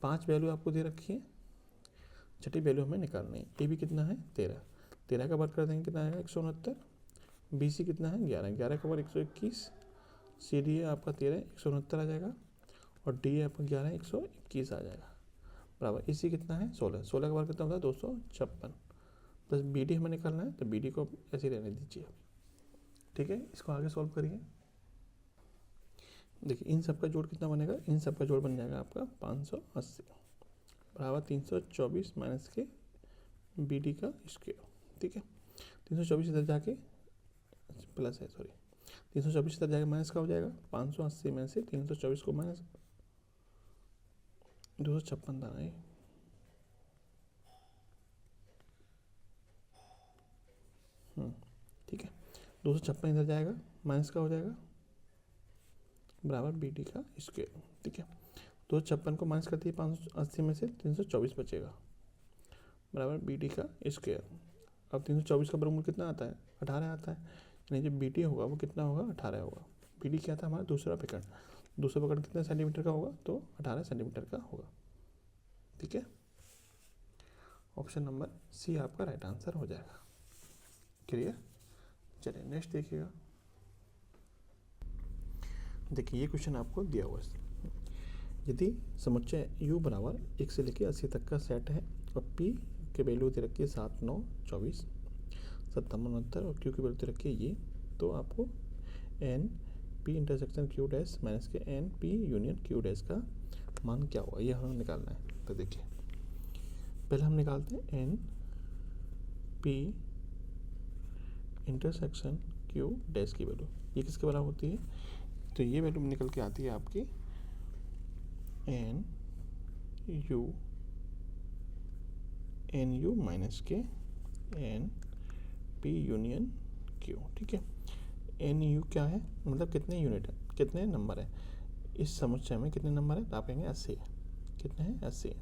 5 वैल्यू आपको दे रखी है, छठी वैल्यू हमें निकालनी है। ए बी कितना है 13, 13 का वर्ग कर देंगे कितना आएगा 169, बी सी कितना है 11, 11 का वर्ग 121, सी डी है आपका 13, 169 आ जाएगा, और डी है आपका 11, 121 आ जाएगा, बराबर ए सी कितना है 16, 16 का वर्ग कितना होता है 256, प्लस बी डी हमें निकालना है, तो बी डी को ऐसे ही रहने दीजिए। ठीक है, इसको आगे सॉल्व करिए। देखिए इन सब का जोड़ कितना बनेगा, इन सब का जोड़ बन जाएगा आपका 580 बराबर 324 माइनस के बी डी का स्क्वायर। ठीक है। 324 इधर जाके प्लस है, सॉरी 324 इधर जाके माइनस का हो जाएगा। 580 में से 324 को माइनस 256 था नहीं, ठीक है। 256 इधर जाएगा माइनस का हो जाएगा बराबर बी डी का स्क्वायर, ठीक है। 256 को माइनस करती है 580 में से 324 बचेगा बराबर बी डी का स्क्वायर। अब 324 का वर्गमूल कितना आता है, 18 आता है, यानी जो बी टी होगा वो कितना होगा, 18 होगा। बी डी क्या था हमारा, दूसरा पकड़, दूसरा पकड़ कितने सेंटीमीटर का होगा, तो 18 सेंटीमीटर का होगा, ठीक है। ऑप्शन नंबर सी आपका राइट आंसर हो जाएगा। क्लियर। चलिए नेक्स्ट देखिएगा। देखिए ये क्वेश्चन आपको दिया हुआ है। यदि समुच्चय u बराबर 1 से लेकर 80 तक का सेट है और p के वैल्यू दे रखी है 7, 9, 24, 57, 69 और q की वैल्यू दे रखी है ये, तो आपको n p intersection q dash minus के n p union q dash का मान क्या होगा, ये हमें निकालना है। तो देखिए पहले हम निकालते हैं n p intersection q dash की वैल्यू, ये किसके बराबर होती है, तो ये वैल्यू निकल के आती है आपकी एन यू माइनस के एन पी यूनियन क्यू, ठीक है। एन यू क्या है, मतलब कितने यूनिट है, कितने नंबर है इस समुच्चय में, कितने नंबर है, तो आप कहेंगे 80 है। कितने हैं, 80 है।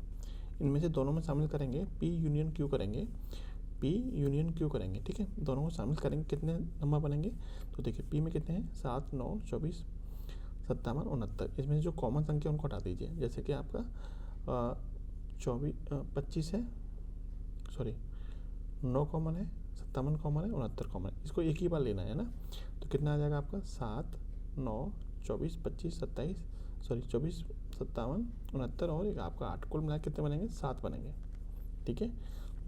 इनमें से दोनों में शामिल करेंगे, पी यूनियन क्यू करेंगे, पी यूनियन क्यू करेंगे, ठीक है। दोनों को शामिल करेंगे, कितने नंबर बनेंगे, तो देखिए पी में कितने हैं, 7, 9, 24, 57, 69। इसमें जो कॉमन संख्या उनको हटा दीजिए, जैसे कि आपका 25 है, सॉरी 9 कॉमन है, 57 कॉमन है, 69 कॉमन है, इसको एक ही बार लेना है ना। तो कितना आ जाएगा आपका 7, 9, 24, 25, 27, सॉरी 24, 57, 69 और एक आपका 8, कुल मिला के कितने बनेंगे, 7 बनेंगे, ठीक है।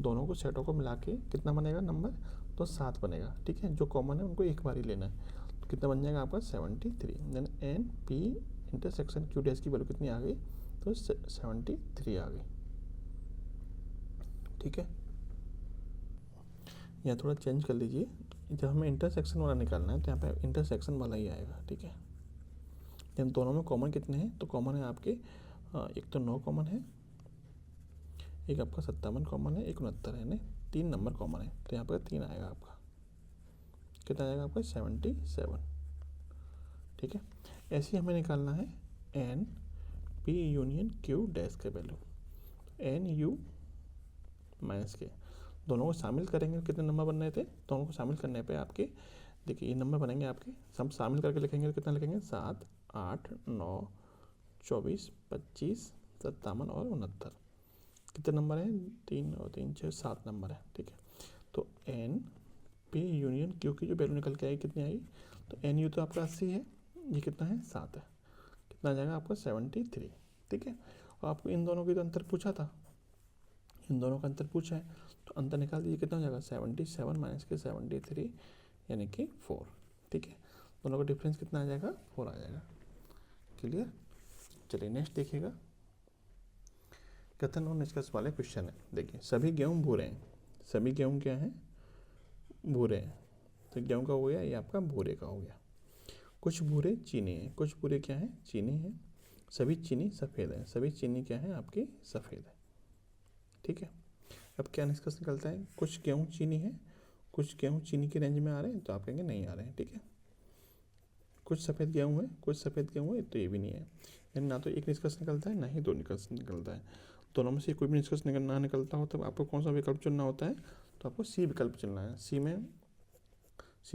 दोनों को सेटों को मिला के कितना बनेगा नंबर, तो 7 बनेगा, ठीक है। जो कॉमन है उनको एक बार ही लेना है, तो कितना बन जाएगा आपका 73। Then N P intersection Q dash की वैल्यू कितनी आ गई, तो 73 आ गई, ठीक है। यहाँ थोड़ा चेंज कर लीजिए, जब हमें इंटरसेक्शन वाला निकालना है तो यहाँ पे इंटरसेक्शन वाला ही आएगा, ठीक है। इन दोनों में कॉमन कितने हैं, तो कॉमन है आपके एक तो 9 कॉमन है, एक आपका 57 कॉमन है, एक 69 है, यानी 3 नंबर कॉमन है, तो यहाँ पर 3 आएगा आपका, कितना आएगा आपका 77, ठीक है। ऐसे ही हमें निकालना है N P union Q dash के वैल्यू, एन यू माइनस के, दोनों को शामिल करेंगे, कितने नंबर बन रहे थे, दोनों को शामिल करने पे आपके देखिए ये नंबर बनेंगे आपके, सब शामिल करके लिखेंगे तो कितना लिखेंगे, 7, 8, 9, 24, 25, 57 और 69, कितने नंबर हैं, 3 और 3, 6, 7 नंबर है, ठीक है। तो एन पी यूनियन क्यू की जो वैल्यू निकल के आई कितनी आई, तो एन यू तो आपका 80 है, ये कितना है 7 है, कितना आ जाएगा आपका 73, ठीक है। और आपको इन दोनों की तो अंतर पूछा था, इन दोनों का अंतर पूछा है, तो अंतर निकाल दीजिए, कितना हो जाएगा 77 माइनस के 73 यानी कि 4, ठीक है। दोनों का डिफरेंस कितना आ जाएगा, 4 आ जाएगा। क्लियर। चलिए नेक्स्ट देखिएगा, कथन और निष्कर्ष वाले क्वेश्चन है। देखिए सभी गेहूँ भूरे हैं, सभी गेहूँ क्या हैं, भूरे हैं, तो गेहूँ का हो गया, ये आपका भूरे का हो गया। कुछ भूरे चीनी हैं, कुछ भूरे क्या हैं, चीनी है। सभी चीनी सफ़ेद है, सभी चीनी क्या है आपकी सफ़ेद है, ठीक है। अब क्या निष्कर्ष निकलता है, कुछ गेहूँ चीनी है, कुछ गेहूँ चीनी की रेंज में आ रहे हैं, तो आप कहेंगे नहीं आ रहे हैं, ठीक है। कुछ सफ़ेद गेहूँ है, कुछ सफ़ेद गेहूँ है, तो ये भी नहीं है, यानी ना तो एक निष्कर्ष निकलता है ना ही दो निष्कर्ष निकलता है। दोनों में से कोई भी निष्कर्ष ना निकलता हो तब आपको कौन सा विकल्प चुनना होता है, तो आपको सी विकल्प चुनना है। सी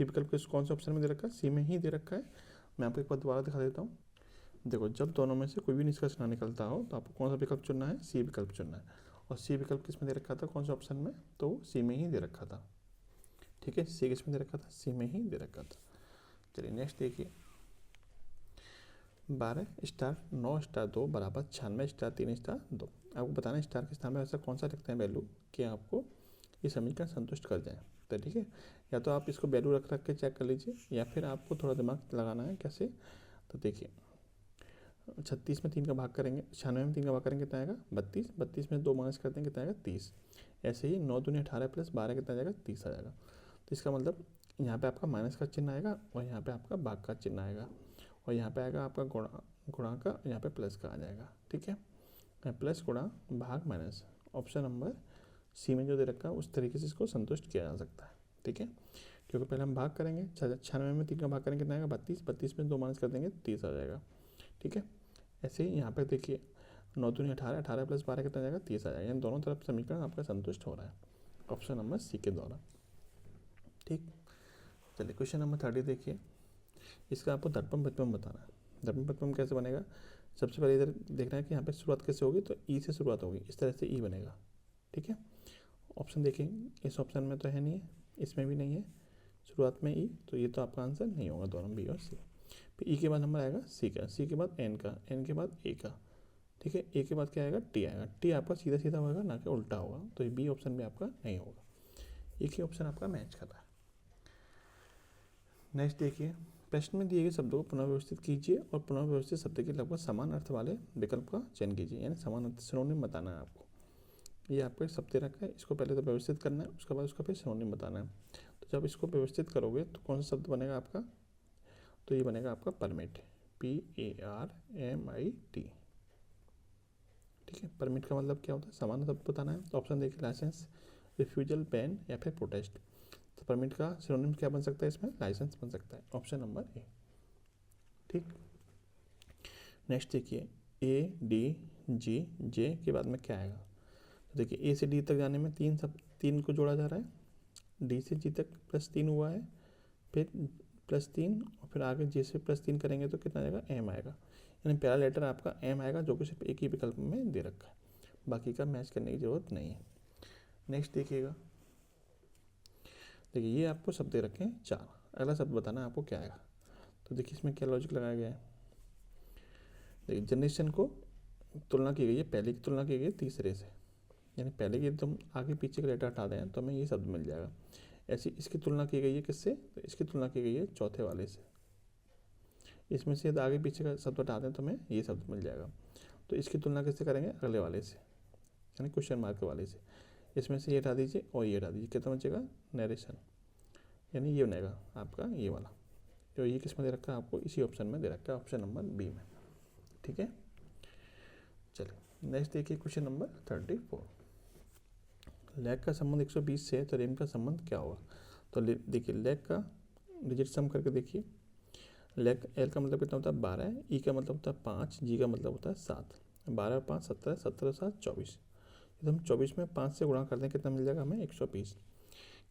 विकल्प के कौन सा ऑप्शन में दे रखा है, सी में ही दे रखा है। मैं आपको एक बार दोबारा दिखा देता हूँ। देखो जब दोनों में से कोई भी निष्कर्ष ना निकलता हो तो आपको कौन सा विकल्प चुनना है, सी विकल्प चुनना है। और सी विकल्प किस में दे रखा था, कौन सा ऑप्शन में, तो सी में ही दे रखा था, ठीक है। सी किस में दे रखा था, सी में ही दे रखा था। चलिए नेक्स्ट देखिए, 12 स्टार 9 स्टार 2 बराबर 96 स्टार 3 स्टार 2। आपको बताना है स्टार के स्थान में ऐसा कौन सा रखते हैं वैल्यू कि आपको ये समीकरण संतुष्ट कर जाए, तो ठीक है। या तो आप इसको वैल्यू रख के चेक कर लीजिए, या फिर आपको थोड़ा दिमाग लगाना है कैसे। तो देखिए 36 में 3 का भाग करेंगे, 96 में 3 का भाग करेंगे कितना आएगा 32, 32 में 2 माइनस करते हैं कितना आएगा 30, ऐसे ही 9 दूनी 18 प्लस 12 कितना आ जाएगा 30 आ जाएगा। तो इसका मतलब यहाँ पे आपका माइनस का चिन्ह आएगा और यहाँ पे आपका भाग का चिन्ह आएगा और यहाँ पे आएगा आपका गुणा का, यहाँ पे प्लस का आ जाएगा। ठीक है, प्लस गुणा भाग माइनस, ऑप्शन नंबर सी में जो दे रखा है उस तरीके से इसको संतुष्ट किया जा सकता है। ठीक है, क्योंकि पहले हम भाग करेंगे 96 में 3 का भाग करेंगे कितना आएगा 32, 32 में 2 माइनस कर देंगे 30 आ जाएगा। ठीक है, ऐसे ही यहाँ पे देखिए 9 दूनी 18, 18 प्लस 12 कितना आ जाएगा 30 आ जाएगा। यानी दोनों तरफ समीकरण आपका संतुष्ट हो रहा है ऑप्शन नंबर सी के द्वारा। ठीक, चलिए क्वेश्चन नंबर 30 देखिए, इसका आपको दर्पण प्रतिबिंब बताना है। दर्पण प्रतिबिंब कैसे बनेगा, सबसे पहले इधर देखना है कि यहाँ पे शुरुआत कैसे होगी, तो ई से शुरुआत होगी, इस तरह से ई बनेगा। ठीक है, ऑप्शन देखें, इस ऑप्शन में तो है नहीं है, इसमें भी नहीं है, शुरुआत में ई, तो ये तो आपका आंसर नहीं होगा, दोनों बी और सी। फिर ई के बाद नंबर आएगा सी का, सी के बाद एन का, एन के बाद ए का। ठीक है, ए के बाद क्या आएगा टी आएगा, टी आपका सीधा सीधा होगा ना कि उल्टा होगा, तो बी ऑप्शन भी आपका नहीं होगा, एक ही ऑप्शन आपका मैच कर रहा है। नेक्स्ट देखिए, प्रश्न में दिए गए शब्दों को पुनर्व्यवस्थित कीजिए और पुनर्व्यवस्थित शब्द के लगभग समान अर्थ वाले विकल्प का चयन कीजिए, यानी समान अर्थ सिनोनिम बताना है आपको। ये आपको एक शब्द दे रखा है, इसको पहले तो व्यवस्थित करना है, उसके बाद उसका फिर सिनोनिम बताना है। तो जब इसको व्यवस्थित करोगे तो कौन सा शब्द बनेगा आपका, तो ये बनेगा आपका परमिट, PARMIT। ठीक है, परमिट का मतलब क्या होता है, समान शब्द बताना है। तो ऑप्शन देखिए, लाइसेंस, रिफ्यूजल, बैन या फिर प्रोटेस्ट। तो परमिट का सिनोनिम क्या बन सकता है, इसमें लाइसेंस बन सकता है, ऑप्शन नंबर ए। ठीक, नेक्स्ट देखिए, ADG जे के बाद में क्या आएगा, तो देखिए ए से डी तक जाने में तीन को जोड़ा जा रहा है, डी से जी तक +3 हुआ है, फिर +3 और फिर आगे जे से +3 करेंगे तो कितना आएगा एम आएगा, यानी पहला लेटर आपका एम आएगा, जो कि सिर्फ एक ही विकल्प में दे रखा है, बाकी का मैच करने की ज़रूरत नहीं है। नेक्स्ट देखिएगा, देखिए ये आपको शब्द दे रखे हैं 4, अगला शब्द बताना है आपको क्या आएगा। तो देखिए इसमें क्या लॉजिक लगाया गया है, देखिए जनरेशन को तुलना की गई है, पहले की तुलना की गई है तीसरे से, यानी पहले की तुम आगे पीछे का लेटर हटा दें तो हमें ये शब्द मिल जाएगा। ऐसी इसकी तुलना की गई है किससे, तो इसकी तुलना की गई है चौथे वाले से, इसमें से आगे पीछे का शब्द हटा दें तो हमें ये शब्द मिल जाएगा। तो इसकी तुलना किससे करेंगे, अगले वाले से, यानी क्वेश्चन मार्क वाले से, इसमें से ये हटा दीजिए और ये हटा दीजिए, कितना बचेगा नरेशन, यानी ये बनेगा आपका ये वाला, तो ये किस में दे रखा है आपको, इसी ऑप्शन में दे रखा है, ऑप्शन नंबर बी में। ठीक है, चलिए नेक्स्ट देखिए क्वेश्चन नंबर 34, लैग का संबंध 120 से है तो रेम का संबंध क्या होगा। तो देखिए लैग का डिजिट सम करके देखिए, लैग एल का मतलब कितना होता है 12, ई का मतलब होता है 5, जी का मतलब होता है 7, 12 और 5 17, 17 और 7 24, तो हम 24 में 5 से गुणा कर दें कितना मिल जाएगा हमें 120।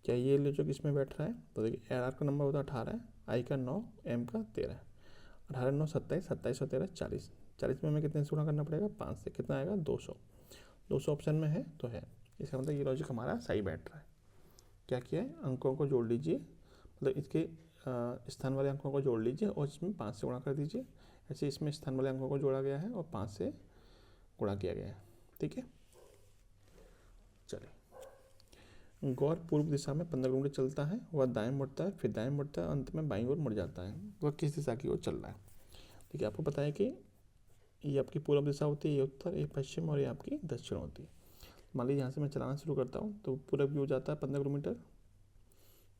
क्या ये ले जो किसमें बैठ रहा है, तो देखिए आर का नंबर होता है 18, आई का 9, एम का 13, 18 9 27, 27 और 13 40, 40 में हमें कितने से गुणा करना पड़ेगा 5 से, कितना आएगा 200, 200 ऑप्शन में है तो है, इसका मतलब ये लॉजिक हमारा सही बैठ रहा है। क्या किया है, अंकों को जोड़ लीजिए, मतलब इसके स्थान वाले अंकों को जोड़ लीजिए और इसमें 5 से गुणा कर दीजिए, ऐसे इसमें स्थान वाले अंकों को जोड़ा गया है और 5 से गुणा किया गया है। ठीक है, चलिए, गौर पूर्व दिशा में 15 किलोमीटर चलता है, वह दाएं मुड़ता है, फिर दाएं मुड़ता है, अंत में बाईं ओर मुड़ जाता है, वह किस दिशा की ओर चल रहा है। ठीक है, आपको पता है कि ये आपकी पूर्व दिशा होती है, ये उत्तर, ये पश्चिम और ये आपकी दक्षिण होती है। मान लीजिए यहाँ से मैं चलाना शुरू करता हूँ तो पूरब की ओर जाता है 15 किलोमीटर,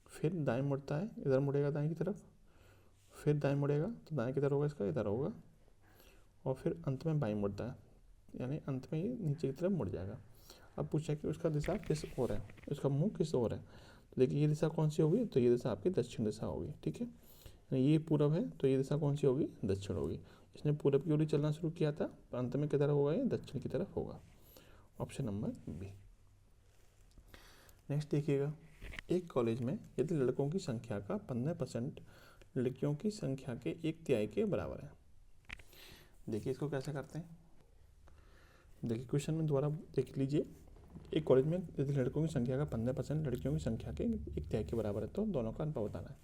फिर दाएं मुड़ता है, इधर मुड़ेगा दाएं की तरफ, फिर दाएं मुड़ेगा तो दाएं की तरफ होगा, इसका इधर होगा, और फिर अंत में बाईं मुड़ता है, यानी अंत में ये नीचे की तरफ मुड़ जाएगा। अब पूछा कि उसका दिशा किस ओर है, उसका मुंह किस ओर है, तो देखिए ये दिशा कौन सी होगी, तो ये दिशा आपकी दक्षिण दिशा होगी। ठीक है, यानी ये पूरब है तो ये दिशा कौन सी होगी, दक्षिण होगी। इसने पूरब की ओर चलना शुरू किया था, अंत में किधर होगा, ये दक्षिण की तरफ होगा, ऑप्शन नंबर बी। नेक्स्ट देखिएगा, एक कॉलेज में यदि लड़कों की संख्या का 15% लड़कियों की संख्या के 1/3 के बराबर है। देखिए इसको कैसे करते हैं, देखिए क्वेश्चन में दोबारा देख लीजिए, एक कॉलेज में यदि लड़कों की संख्या का 15% लड़कियों की संख्या के 1/3 के बराबर है तो दोनों का अनुपात बताना है।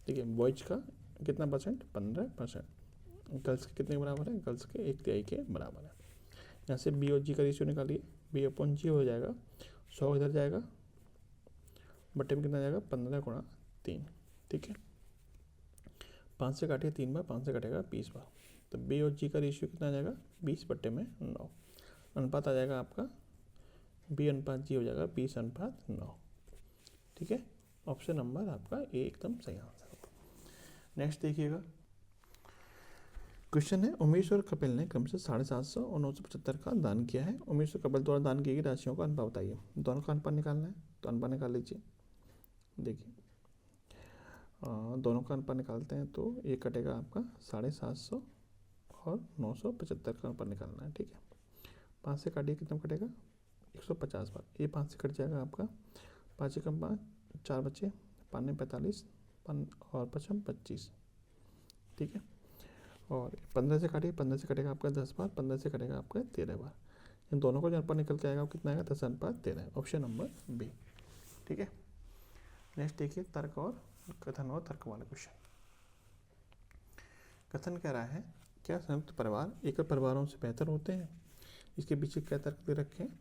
देखिए बॉयज का कितना परसेंट, 15%, गर्ल्स के कितने के बराबर है, गर्ल्स के 1/3 के बराबर है। यहाँ से बी और जी का रेशियो निकालिए, बी अपॉन जी हो जाएगा, 100 इधर जाएगा, बट्टे में कितना जाएगा 15 गुणा 3। ठीक है, 5 से काटिए 3 बार, 5 से कटेगा 20 बार, तो बी और जी का रेशियो कितना आ जाएगा 20 बट्टे में 9, अनुपात आ जाएगा आपका बी अनुपात जी हो जाएगा 20:9। ठीक है, ऑप्शन नंबर आपका ए एकदम सही आंसर होगा। नेक्स्ट देखिएगा, क्वेश्चन है उमेश और कपिल ने क्रमशः 750 और 975 का दान किया है। उमेश और कपिल द्वारा दान की गई राशियों का अनुपात बताइए। दोनों का अनुपात निकालना है, तो अनुपात निकाल लीजिए। देखिए दोनों का अनुपात निकालते हैं तो ये कटेगा आपका 750 और 975 का अनुपात निकालना है। ठीक है, 5 से काटिए, कितना कटेगा 150 बार। ये 5 से कट जाएगा आपका, 5 एकम 5, 4 बचे, 5 ने 45 और 5 25। ठीक है, और 15 से काटिए, 15 से कटेगा आपका 10 बार, 15 से कटेगा आपका 13 बार। इन दोनों का जो अनुपात निकल के आएगा वो कितना आएगा 10:13, ऑप्शन नंबर बी। ठीक है, नेक्स्ट देखिए तर्क और कथन और तर्क वाला क्वेश्चन। कथन कह रहा है क्या संयुक्त परिवार एकल परिवारों से बेहतर होते हैं? इसके पीछे क्या तर्क दे रखे हैं?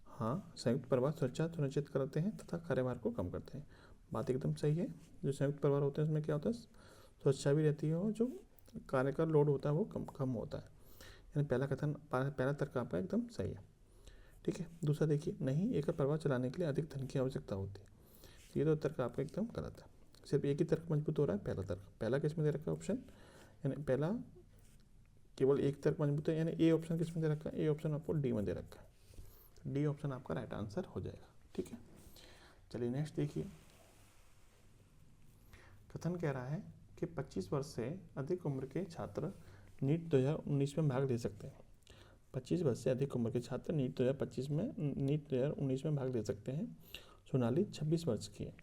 हाँ, संयुक्त परिवार सुरक्षा सुनिश्चित करते हैं तथा कार्यभार को कम करते हैं। बात एकदम सही है। जो संयुक्त परिवार होते हैं उसमें क्या होता है, सुरक्षा भी रहती है और जो कार्य का लोड होता है वो कम होता है। यानी पहला कथन, पहला तर्क आपका एकदम सही है। ठीक है, दूसरा देखिए, नहीं एकल परिवार चलाने के लिए अधिक धन की आवश्यकता होती है। ये तो तर्क आपका एकदम गलत है। सिर्फ एक ही तर्क मजबूत हो रहा है, पहला तर्क। पहला किस में दे रखा है ऑप्शन, यानी पहला केवल एक तर्क मजबूत है, यानी ए ऑप्शन किस में दे रखा है, ए ऑप्शन आपको डी में दे रखा है। डी ऑप्शन आपका राइट आंसर हो जाएगा। ठीक है, चलिए नेक्स्ट देखिए। कथन कह रहा है कि 25 वर्ष से अधिक उम्र के छात्र नीट 2019 में भाग ले सकते हैं। 25 वर्ष से अधिक उम्र के छात्र नीट 2019 में भाग ले सकते हैं। सोनाली 26 वर्ष की है।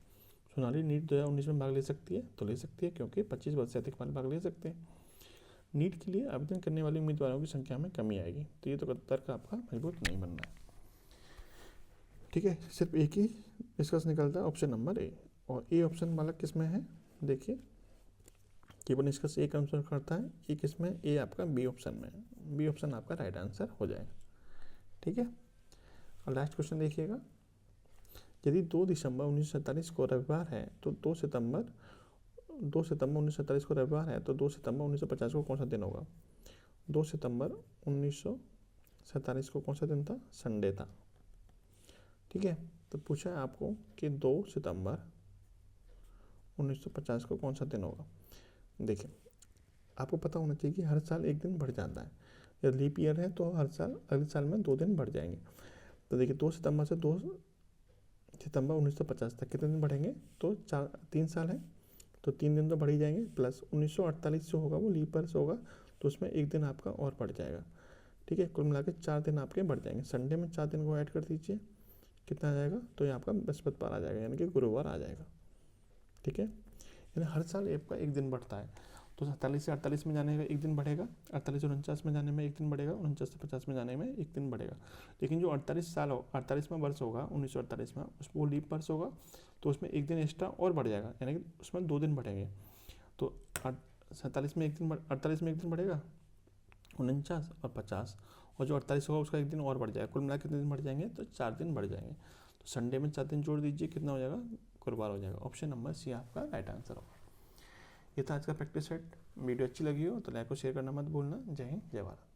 सोनाली नीट 2019 में भाग ले सकती है, तो ले सकती है क्योंकि 25 वर्ष से अधिक वाले भाग ले सकते हैं। नीट के लिए आवेदन करने वाले उम्मीदवारों की संख्या में कमी आएगी, तो ये तो तर्क आपका मजबूत नहीं बनना है। ठीक है, सिर्फ एक ही निष्कर्ष निकलता है, ऑप्शन नंबर ए। और ए ऑप्शन वाला किस में है, देखिए केवल निष्कर्ष एक आंसर करता है, ये किस में, ए आपका बी ऑप्शन में है। बी ऑप्शन आपका राइट आंसर हो जाएगा। ठीक है, और लास्ट क्वेश्चन देखिएगा, यदि 2 दिसंबर 1947 को रविवार है तो 2 सितंबर 1947 को रविवार है तो 2 सितंबर 1950 को कौन सा दिन होगा? 2 सितंबर 1947 को कौन सा दिन था? संडे था। ठीक है, तो पूछा है आपको कि 2 सितंबर 1950 को कौन सा दिन होगा। देखिए, आपको पता होना चाहिए कि हर साल एक दिन बढ़ जाता है। यदि लीप ईयर है तो हर साल अगले साल में 2 दिन बढ़ जाएंगे। तो देखिए 2 सितंबर से 2 सितंबर 1950 तक कितने दिन बढ़ेंगे? तो 3 साल है, तो 3 दिन तो बढ़ ही जाएंगे। प्लस 1948 जो होगा वो लीप ईयर से होगा, तो उसमें एक दिन आपका और बढ़ जाएगा। ठीक है, कुल मिला के 4 दिन आपके बढ़ जाएंगे। संडे में 4 दिन को ऐड कर दीजिए, कितना आ जाएगा? तो ये आपका बृहस्पतिवार आ जाएगा, यानी कि गुरुवार आ जाएगा। ठीक है, यानी हर साल आपका एक दिन बढ़ता है। तो 47 से 48 में जाने में एक दिन बढ़ेगा, 48 से 49 में जाने में एक दिन बढ़ेगा, 49 से 50 में जाने में एक दिन बढ़ेगा। लेकिन जो 48वां वर्ष होगा 1948 में, उस वो लीप वर्ष होगा, तो उसमें एक दिन एक्स्ट्रा और बढ़ जाएगा, यानी कि उसमें 2 दिन बढ़ेंगे। तो 47 में एक दिन 48 में एक दिन बढ़ेगा, 49 और 50, और जो 48 होगा उसका एक दिन और बढ़ जाएगा। कुल मिला कितने दिन बढ़ जाएंगे? तो 4 दिन बढ़ जाएंगे। तो संडे में 4 दिन जोड़ दीजिए, कितना हो जाएगा? गुरुवार हो जाएगा। ऑप्शन नंबर सी आपका राइट आंसर होगा। ये था आज का प्रैक्टिस सेट। वीडियो अच्छी लगी हो तो लाइक और शेयर करना मत भूलना। जय हिंद, जय भारत।